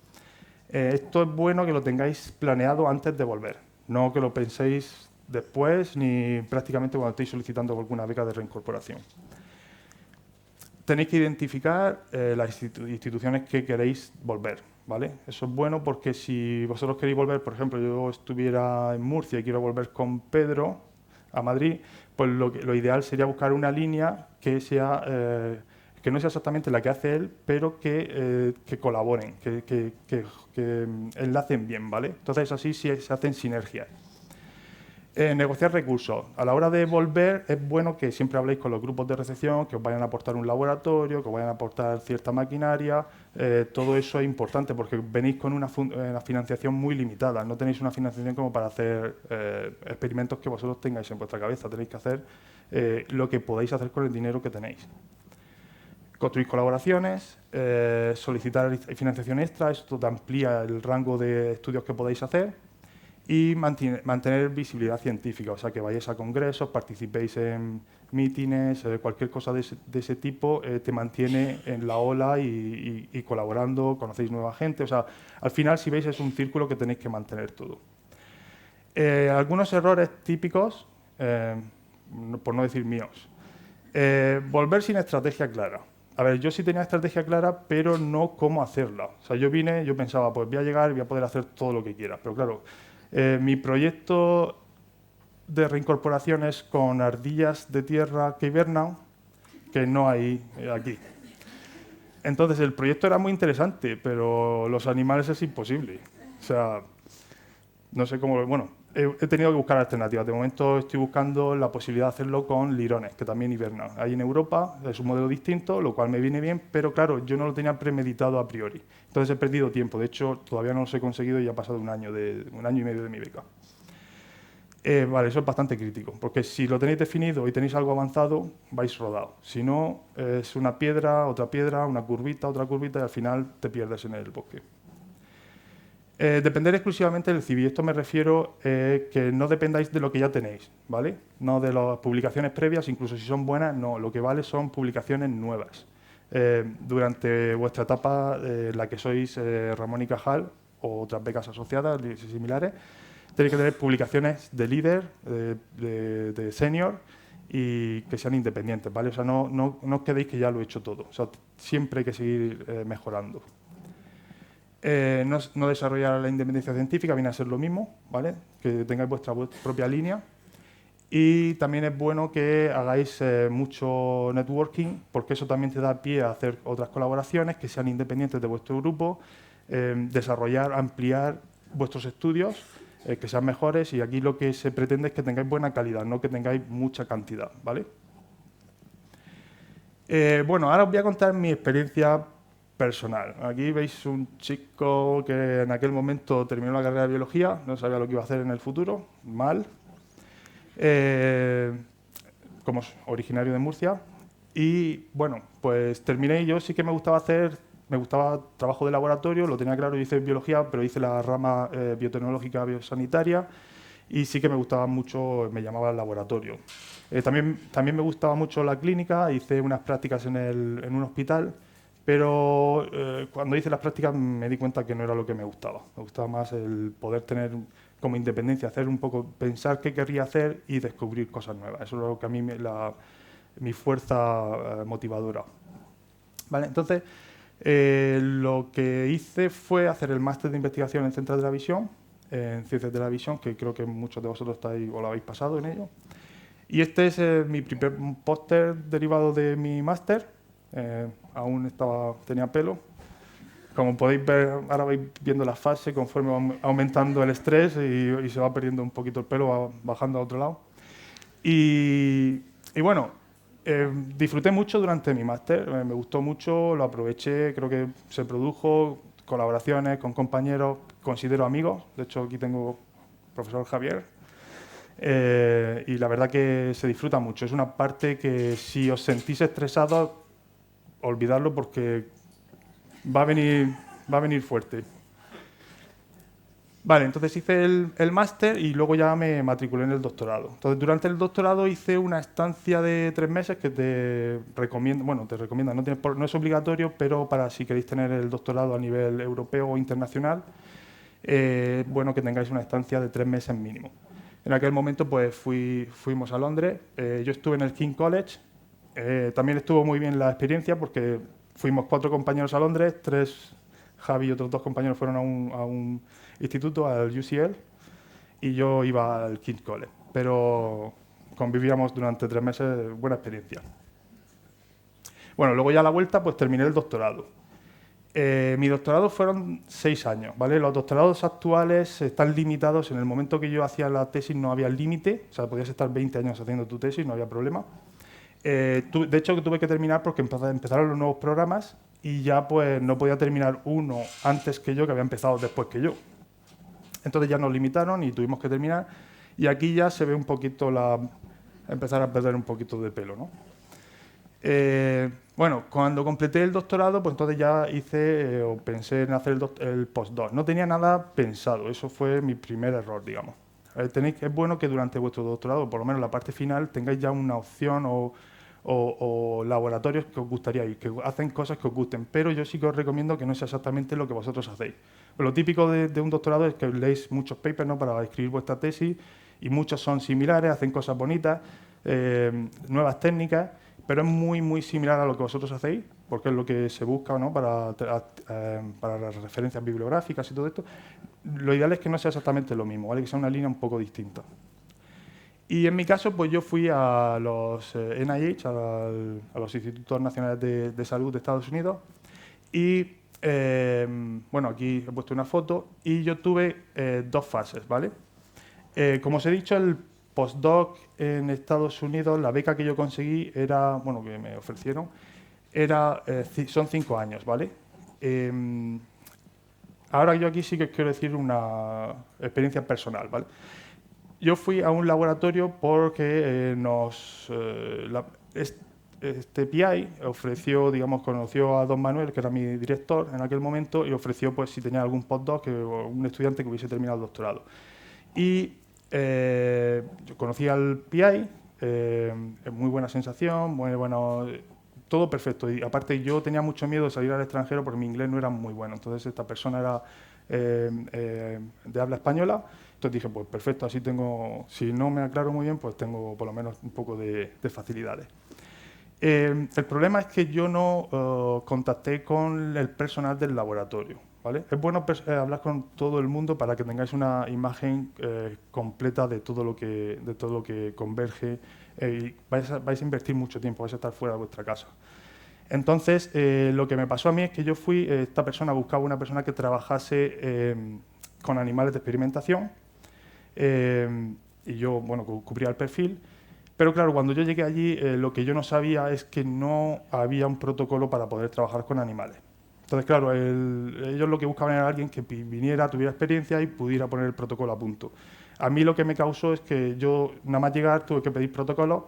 Esto es bueno que lo tengáis planeado antes de volver, no que lo penséis después ni prácticamente cuando estéis solicitando alguna beca de reincorporación. Tenéis que identificar las instituciones que queréis volver, ¿vale? Eso es bueno porque si vosotros queréis volver, por ejemplo, yo estuviera en Murcia y quiero volver con Pedro a Madrid, pues lo ideal sería buscar una línea que no sea exactamente la que hace él, pero que colaboren, que enlacen bien, ¿vale? Entonces así sí se hacen sinergias. Negociar recursos. A la hora de volver es bueno que siempre habléis con los grupos de recepción, que os vayan a aportar un laboratorio, que os vayan a aportar cierta maquinaria. Todo eso es importante porque venís con una financiación muy limitada. No tenéis una financiación como para hacer experimentos que vosotros tengáis en vuestra cabeza. Tenéis que hacer lo que podáis hacer con el dinero que tenéis. Construir colaboraciones, solicitar financiación extra, esto te amplía el rango de estudios que podáis hacer. Y mantener visibilidad científica, o sea, que vayáis a congresos, participéis en mítines, cualquier cosa de ese tipo te mantiene en la ola y colaborando, conocéis nueva gente. O sea, al final, si veis, es un círculo que tenéis que mantener todo. Algunos errores típicos, por no decir míos. Volver sin estrategia clara. A ver, yo sí tenía estrategia clara, pero no cómo hacerla. O sea, yo pensaba, pues voy a llegar y voy a poder hacer todo lo que quiera. Pero claro, mi proyecto de reincorporación es con ardillas de tierra que hibernan, que no hay aquí. Entonces, el proyecto era muy interesante, pero los animales es imposible. O sea, no sé cómo... Bueno, he tenido que buscar alternativas. De momento estoy buscando la posibilidad de hacerlo con lirones, que también hibernan. Ahí en Europa es un modelo distinto, lo cual me viene bien, pero claro, yo no lo tenía premeditado a priori. Entonces he perdido tiempo. De hecho, todavía no los he conseguido y ya ha pasado un año y medio de mi beca. Vale, eso es bastante crítico, porque si lo tenéis definido y tenéis algo avanzado, vais rodado. Si no, es una piedra, una curvita, otra curvita, y al final te pierdes en el bosque. Depender exclusivamente del CIVI. Esto me refiero que no dependáis de lo que ya tenéis, ¿vale? No de las publicaciones previas, incluso si son buenas, no. Lo que vale son publicaciones nuevas. Durante vuestra etapa, la que sois Ramón y Cajal, o otras becas asociadas similares, tenéis que tener publicaciones de líder, de senior, y que sean independientes, ¿vale? O sea, no os quedéis que ya lo he hecho todo. O sea, siempre hay que seguir mejorando. No desarrollar la independencia científica viene a ser lo mismo, ¿vale? Que tengáis vuestra propia línea. Y también es bueno que hagáis mucho networking, porque eso también te da pie a hacer otras colaboraciones que sean independientes de vuestro grupo, desarrollar, ampliar vuestros estudios, que sean mejores, y aquí lo que se pretende es que tengáis buena calidad, no que tengáis mucha cantidad, ¿vale? Bueno, ahora os voy a contar mi experiencia personal. Aquí veis un chico que en aquel momento terminó la carrera de biología, no sabía lo que iba a hacer en el futuro, mal, como originario de Murcia. Y bueno, pues terminé. Yo sí que me gustaba trabajo de laboratorio, lo tenía claro, hice biología, pero hice la rama biotecnológica biosanitaria, y sí que me gustaba mucho, me llamaba el laboratorio. También me gustaba mucho la clínica, hice unas prácticas en un hospital, pero cuando hice las prácticas me di cuenta que no era lo que me gustaba. Me gustaba más el poder tener como independencia, hacer un poco, pensar qué querría hacer y descubrir cosas nuevas. Eso es lo que a mí mi fuerza motivadora. ¿Vale? Entonces, lo que hice fue hacer el máster de investigación en Centros de la Visión, en Ciencias de la Visión, que creo que muchos de vosotros estáis o lo habéis pasado en ello. Y este es mi primer póster derivado de mi máster. Aún tenía pelo. Como podéis ver, ahora vais viendo la fase conforme va aumentando el estrés y se va perdiendo un poquito el pelo, va bajando a otro lado. Y bueno, disfruté mucho durante mi máster, me gustó mucho, lo aproveché, creo que se produjo colaboraciones con compañeros, considero amigos. De hecho, aquí tengo al profesor Javier. Y la verdad que se disfruta mucho. Es una parte que si os sentís estresados, olvidadlo, porque va a venir fuerte. Vale, entonces hice el máster y luego ya me matriculé en el doctorado. Entonces, durante el doctorado hice una estancia de 3 meses que te recomiendo, no es obligatorio, pero para si queréis tener el doctorado a nivel europeo o internacional, es bueno que tengáis una estancia de 3 meses mínimo. En aquel momento pues fuimos a Londres, yo estuve en el King College, también estuvo muy bien la experiencia porque fuimos 4 compañeros a Londres, 3, Javi y otros 2 compañeros fueron a un instituto, al UCL, y yo iba al King College, pero convivíamos durante 3 meses, buena experiencia. Bueno, luego ya a la vuelta pues terminé el doctorado. Mi doctorado fueron 6 años, ¿vale? Los doctorados actuales están limitados. En el momento que yo hacía la tesis no había límite, o sea, podías estar 20 años haciendo tu tesis, no había problema. De hecho, tuve que terminar porque empezaron los nuevos programas y ya pues no podía terminar uno antes que yo, que había empezado después que yo. Entonces ya nos limitaron y tuvimos que terminar. Y aquí ya se ve un poquito empezar a perder un poquito de pelo, ¿no? Bueno, cuando completé el doctorado, pues entonces ya pensé en hacer el postdoc. No tenía nada pensado, eso fue mi primer error, digamos. Es bueno que durante vuestro doctorado, por lo menos la parte final, tengáis ya una opción o laboratorios que os gustaría ir, que hacen cosas que os gusten, pero yo sí que os recomiendo que no sea exactamente lo que vosotros hacéis. Pues lo típico de un doctorado es que leéis muchos papers, ¿no?, para escribir vuestra tesis, y muchos son similares, hacen cosas bonitas, nuevas técnicas, pero es muy, muy similar a lo que vosotros hacéis, porque es lo que se busca, ¿no?, para las referencias bibliográficas y todo esto. Lo ideal es que no sea exactamente lo mismo, ¿vale?, que sea una línea un poco distinta. Y en mi caso, pues yo fui a los NIH, a los Institutos Nacionales de Salud de Estados Unidos, y bueno, aquí he puesto una foto, y yo tuve 2 fases, ¿vale? Como os he dicho, el postdoc en Estados Unidos, la beca que yo conseguí era, bueno, que me ofrecieron, son 5 años, ¿vale? Ahora yo aquí sí que quiero decir una experiencia personal, ¿vale? yo fui a un laboratorio porque este PI ofreció, digamos, conoció a don Manuel, que era mi director en aquel momento, y ofreció, pues, si tenía algún postdoc, o un estudiante que hubiese terminado el doctorado. Y yo conocí al PI, muy buena sensación, muy bueno, todo perfecto. Y aparte yo tenía mucho miedo de salir al extranjero porque mi inglés no era muy bueno. Entonces esta persona era de habla española. Entonces dije, pues perfecto, así tengo, si no me aclaro muy bien, pues tengo por lo menos un poco de facilidades. El problema es que yo no contacté con el personal del laboratorio, ¿vale? Es bueno hablar con todo el mundo para que tengáis una imagen completa de todo lo que converge y vais a invertir mucho tiempo, vais a estar fuera de vuestra casa. Entonces, lo que me pasó a mí es que yo esta persona buscaba una persona que trabajase con animales de experimentación y yo, bueno, cubría el perfil. Pero claro, cuando yo llegué allí, lo que yo no sabía es que no había un protocolo para poder trabajar con animales. Entonces, claro, ellos lo que buscaban era alguien que viniera, tuviera experiencia y pudiera poner el protocolo a punto. A mí lo que me causó es que yo, nada más llegar, tuve que pedir protocolos,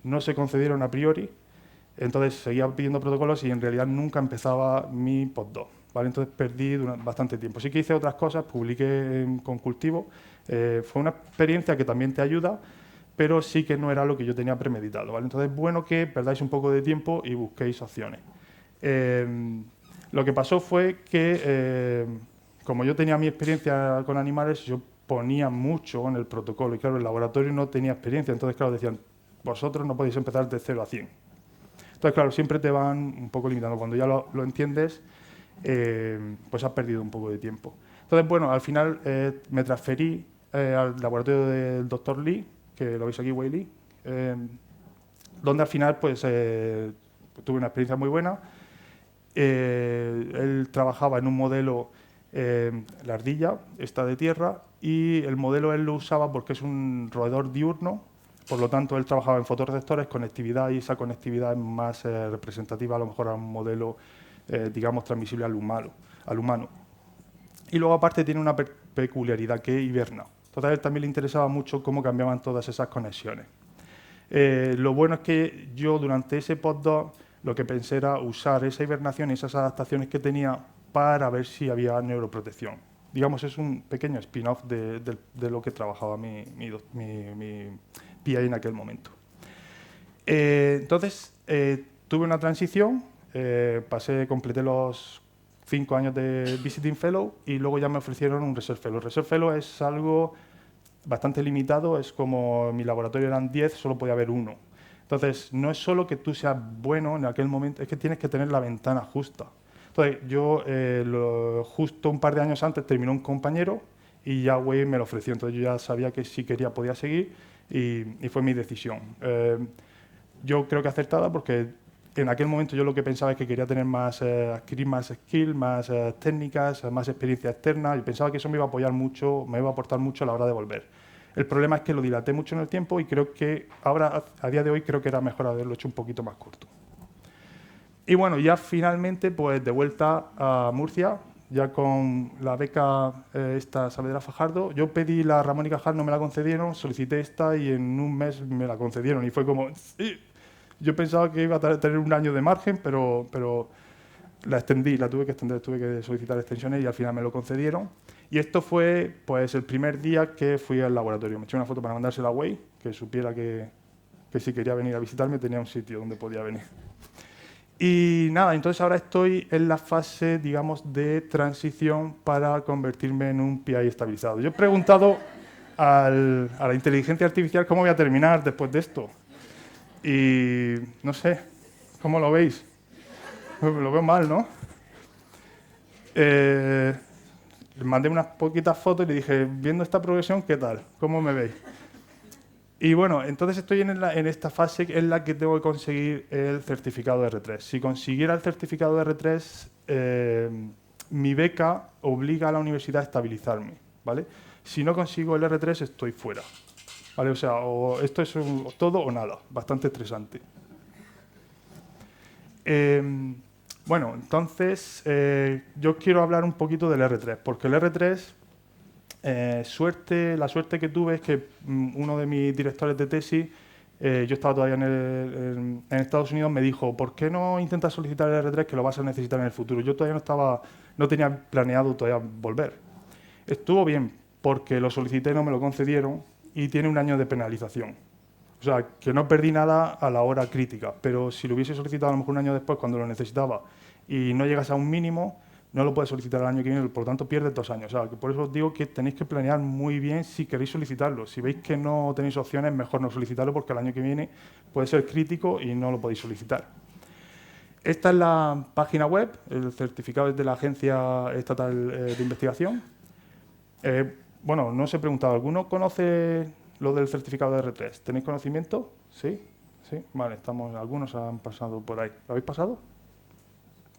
no se concedieron a priori, entonces seguía pidiendo protocolos y en realidad nunca empezaba mi postdoc, ¿vale? Entonces perdí bastante tiempo. Sí que hice otras cosas, publiqué con cultivo, fue una experiencia que también te ayuda, pero sí que no era lo que yo tenía premeditado, ¿vale? Entonces es bueno que perdáis un poco de tiempo y busquéis opciones. Lo que pasó fue que, como yo tenía mi experiencia con animales, yo ponía mucho en el protocolo y claro, el laboratorio no tenía experiencia, entonces claro, decían, vosotros no podéis empezar de 0 a 100. Entonces claro, siempre te van un poco limitando. Cuando ya lo entiendes, pues has perdido un poco de tiempo. Entonces, bueno, al final me transferí al laboratorio del Dr. Lee, que lo veis aquí, Wei Lee, donde al final pues tuve una experiencia muy buena. Él trabajaba en un modelo, la ardilla, esta de tierra, y el modelo él lo usaba porque es un roedor diurno, por lo tanto él trabajaba en fotorreceptores, conectividad, y esa conectividad es más representativa a lo mejor a un modelo, digamos, transmisible al humano. Y luego aparte tiene una peculiaridad que hiberna. Entonces a él también le interesaba mucho cómo cambiaban todas esas conexiones. Lo bueno es que yo durante ese postdoc lo que pensé era usar esa hibernación y esas adaptaciones que tenía para ver si había neuroprotección. Digamos, es un pequeño spin-off de lo que trabajaba mi PI en aquel momento. Entonces, tuve una transición, completé los 5 años de Visiting Fellow y luego ya me ofrecieron un Research Fellow. Research Fellow es algo bastante limitado, es como mi laboratorio eran 10, solo podía haber uno. Entonces, no es solo que tú seas bueno en aquel momento, es que tienes que tener la ventana justa. Entonces, yo justo un par de años antes terminó un compañero y ya Wei me lo ofreció. Entonces, yo ya sabía que si quería podía seguir y fue mi decisión. Yo creo que acertada porque en aquel momento yo lo que pensaba es que quería tener adquirir más skills, más técnicas, más experiencia externa y pensaba que eso me iba a apoyar mucho, me iba a aportar mucho a la hora de volver. El problema es que lo dilaté mucho en el tiempo y creo que ahora, a día de hoy, creo que era mejor haberlo hecho un poquito más corto. Y bueno, ya finalmente, pues de vuelta a Murcia, ya con la beca esta Saavedra Fajardo. Yo pedí la Ramón y Cajal, no me la concedieron, solicité esta y en un mes me la concedieron y fue como, sí. Yo pensaba que iba a tener un año de margen, pero la extendí, la tuve que extender, tuve que solicitar extensiones y al final me lo concedieron. Y esto fue pues el primer día que fui al laboratorio. Me eché una foto para mandársela a Wei, que supiera que si quería venir a visitarme tenía un sitio donde podía venir. Y nada, entonces ahora estoy en la fase, digamos, de transición para convertirme en un PI estabilizado. Yo he preguntado a la inteligencia artificial cómo voy a terminar después de esto. Y no sé, ¿cómo lo veis? Lo veo mal, ¿no? Le mandé unas poquitas fotos y le dije, viendo esta progresión, ¿qué tal? ¿Cómo me veis? Y bueno, entonces estoy en esta fase en la que tengo que conseguir el certificado de R3. Si consiguiera el certificado de R3, mi beca obliga a la universidad a estabilizarme, ¿vale? Si no consigo el R3, estoy fuera. ¿Vale? O sea, esto es todo o nada, bastante estresante. Bueno, entonces yo quiero hablar un poquito del R3, porque el R3 La suerte que tuve es que uno de mis directores de tesis, yo estaba todavía en Estados Unidos, me dijo, ¿por qué no intentas solicitar el R3 que lo vas a necesitar en el futuro? Yo todavía no tenía planeado todavía volver. Estuvo bien, porque lo solicité, no me lo concedieron y tiene 1 año de penalización. O sea, que no perdí nada a la hora crítica, pero si lo hubiese solicitado a lo mejor 1 año después, cuando lo necesitaba, y no llegas a un mínimo, no lo puedes solicitar el año que viene, por lo tanto pierdes 2 años. O sea, que por eso os digo que tenéis que planear muy bien si queréis solicitarlo. Si veis que no tenéis opciones, mejor no solicitarlo porque el año que viene puede ser crítico y no lo podéis solicitar. Esta es la página web, el certificado es de la Agencia Estatal de Investigación. Bueno, no os he preguntado, ¿alguno conoce lo del certificado de R3? ¿Tenéis conocimiento? ¿Sí? ¿Sí? Vale, algunos han pasado por ahí. ¿Lo habéis pasado?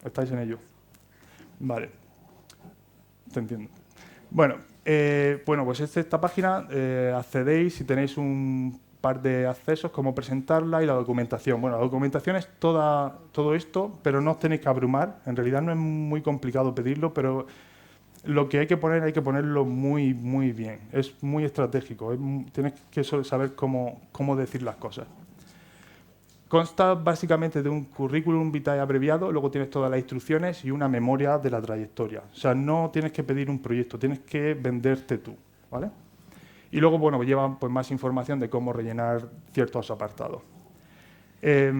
¿Estáis en ello? Vale, te entiendo. Bueno, pues esta página accedéis si tenéis un par de accesos, cómo presentarla y la documentación. Bueno, la documentación es todo esto, pero no os tenéis que abrumar. En realidad no es muy complicado pedirlo, pero lo que hay que ponerlo muy, muy bien. Es muy estratégico. Tienes que saber cómo decir las cosas. Consta básicamente de un currículum vitae abreviado, luego tienes todas las instrucciones y una memoria de la trayectoria. O sea, no tienes que pedir un proyecto, tienes que venderte tú, ¿vale? Y luego, bueno, lleva pues, más información de cómo rellenar ciertos apartados. Esto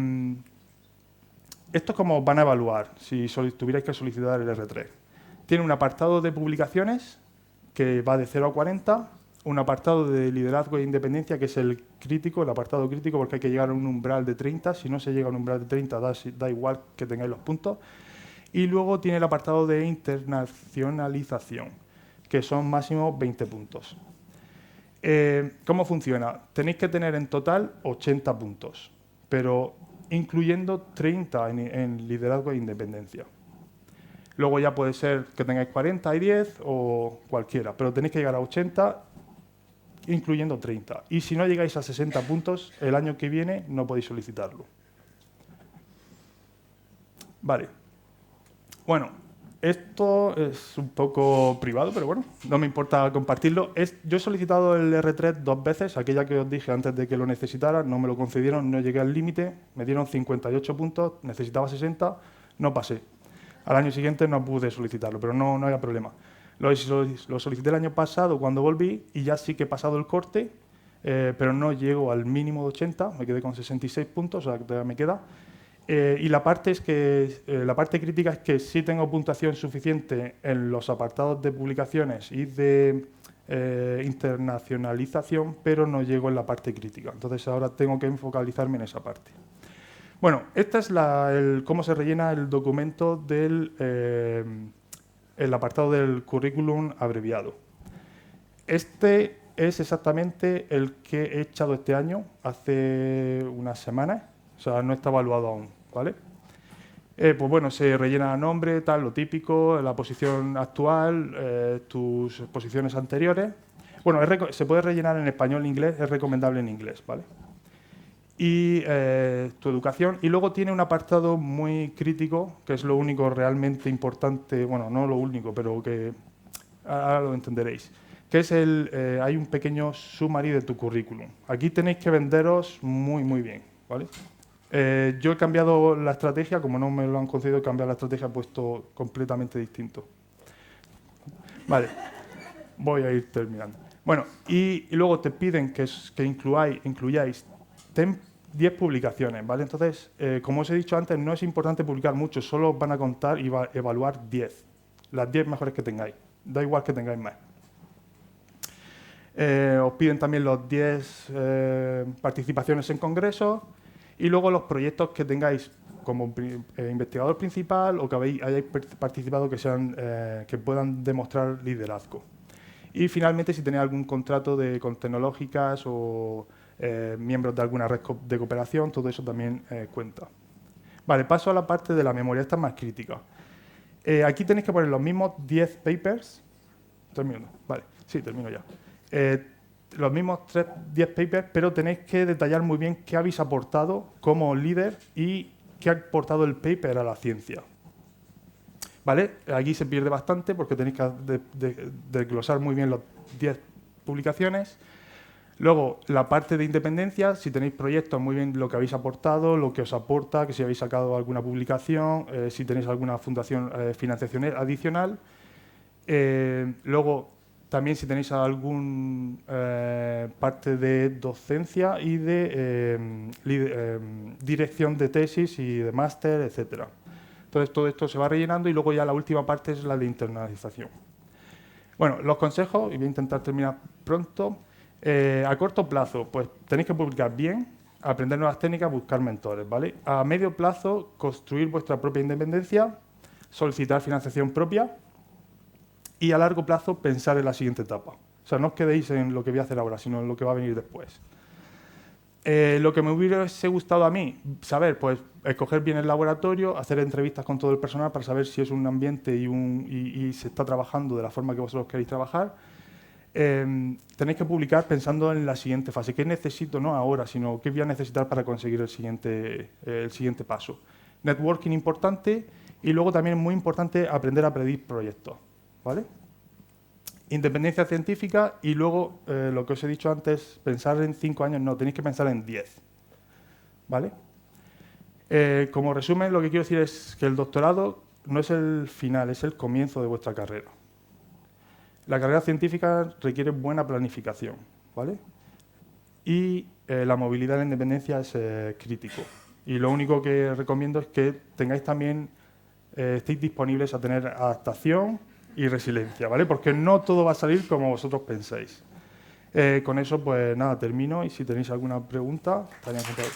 es como van a evaluar si tuvierais que solicitar el R3. Tiene un apartado de publicaciones que va de 0 a 40, un apartado de liderazgo e independencia, que es el crítico, el apartado crítico, porque hay que llegar a un umbral de 30. Si no se llega a un umbral de 30, da igual que tengáis los puntos. Y luego tiene el apartado de internacionalización, que son máximo 20 puntos. ¿Cómo funciona? Tenéis que tener en total 80 puntos, pero incluyendo 30 en liderazgo e independencia. Luego ya puede ser que tengáis 40 y 10 o cualquiera, pero tenéis que llegar a 80 incluyendo 30. Y si no llegáis a 60 puntos, el año que viene no podéis solicitarlo. Vale. Bueno, esto es un poco privado, pero bueno, no me importa compartirlo. Yo he solicitado el R3 2 veces, aquella que os dije antes de que lo necesitara, no me lo concedieron, no llegué al límite, me dieron 58 puntos, necesitaba 60, no pasé. Al año siguiente no pude solicitarlo, pero no había problema. Lo solicité el año pasado cuando volví y ya sí que he pasado el corte, pero no llego al mínimo de 80, me quedé con 66 puntos, o sea que todavía me queda. Y la parte crítica es que sí tengo puntuación suficiente en los apartados de publicaciones y de internacionalización, pero no llego en la parte crítica. Entonces ahora tengo que focalizarme en esa parte. Bueno, esta es cómo se rellena el documento del el apartado del currículum abreviado. Este es exactamente el que he echado este año, hace unas semanas, o sea, no está evaluado aún, ¿vale? Pues bueno, se rellena nombre, tal, lo típico, la posición actual, tus posiciones anteriores. Bueno, se puede rellenar en español e inglés, es recomendable en inglés, ¿vale? Y tu educación. Y luego tiene un apartado muy crítico, que es lo único realmente importante, bueno, no lo único, pero que ahora lo entenderéis, que es hay un pequeño summary de tu currículum. Aquí tenéis que venderos muy, muy bien, ¿vale? Yo he cambiado la estrategia, como no me lo han concedido cambiar la estrategia, he puesto completamente distinto. Vale, voy a ir terminando. Bueno, y luego te piden que incluyáis 10 publicaciones, ¿vale? Entonces, como os he dicho antes, no es importante publicar mucho, solo os van a contar y evaluar 10. Las 10 mejores que tengáis, da igual que tengáis más. Os piden también los 10 participaciones en congresos y luego los proyectos que tengáis como investigador principal o que hayáis participado que puedan demostrar liderazgo. Y finalmente, si tenéis algún contrato con tecnológicas o miembros de alguna red de cooperación, todo eso también cuenta. Vale, paso a la parte de la memoria, esta es más crítica. Aquí tenéis que poner los mismos 10 papers. Termino, vale, sí, termino ya. Los mismos 10 papers, pero tenéis que detallar muy bien qué habéis aportado como líder y qué ha aportado el paper a la ciencia. ¿vale? Aquí se pierde bastante porque tenéis que desglosar muy bien las 10 publicaciones. Luego, la parte de independencia, si tenéis proyectos, muy bien lo que habéis aportado, lo que os aporta, que si habéis sacado alguna publicación, si tenéis alguna fundación, financiación adicional. Luego, también si tenéis algún parte de docencia y de dirección de tesis y de máster, etcétera. Entonces, todo esto se va rellenando y luego ya la última parte es la de internalización. Bueno, los consejos, y voy a intentar terminar pronto. A corto plazo, pues tenéis que publicar bien, aprender nuevas técnicas, buscar mentores, ¿vale? A medio plazo, construir vuestra propia independencia, solicitar financiación propia y a largo plazo, pensar en la siguiente etapa. O sea, no os quedéis en lo que voy a hacer ahora, sino en lo que va a venir después. Lo que me hubiese gustado a mí saber, pues, escoger bien el laboratorio, hacer entrevistas con todo el personal para saber si es un ambiente y se está trabajando de la forma que vosotros queréis trabajar. Tenéis que publicar pensando en la siguiente fase. ¿Qué necesito? No ahora, sino qué voy a necesitar para conseguir el siguiente paso. Networking importante y luego también muy importante aprender a pedir proyectos, ¿vale? Independencia científica y luego, lo que os he dicho antes, pensar en 5 años, no, tenéis que pensar en 10, ¿vale? Como resumen, lo que quiero decir es que el doctorado no es el final, es el comienzo de vuestra carrera. La carrera científica requiere buena planificación, ¿vale? Y la movilidad de la independencia es crítico. Y lo único que recomiendo es que tengáis también, estéis disponibles a tener adaptación y resiliencia, ¿vale? Porque no todo va a salir como vosotros pensáis. Con eso, pues nada, termino y si tenéis alguna pregunta, estaría encantado.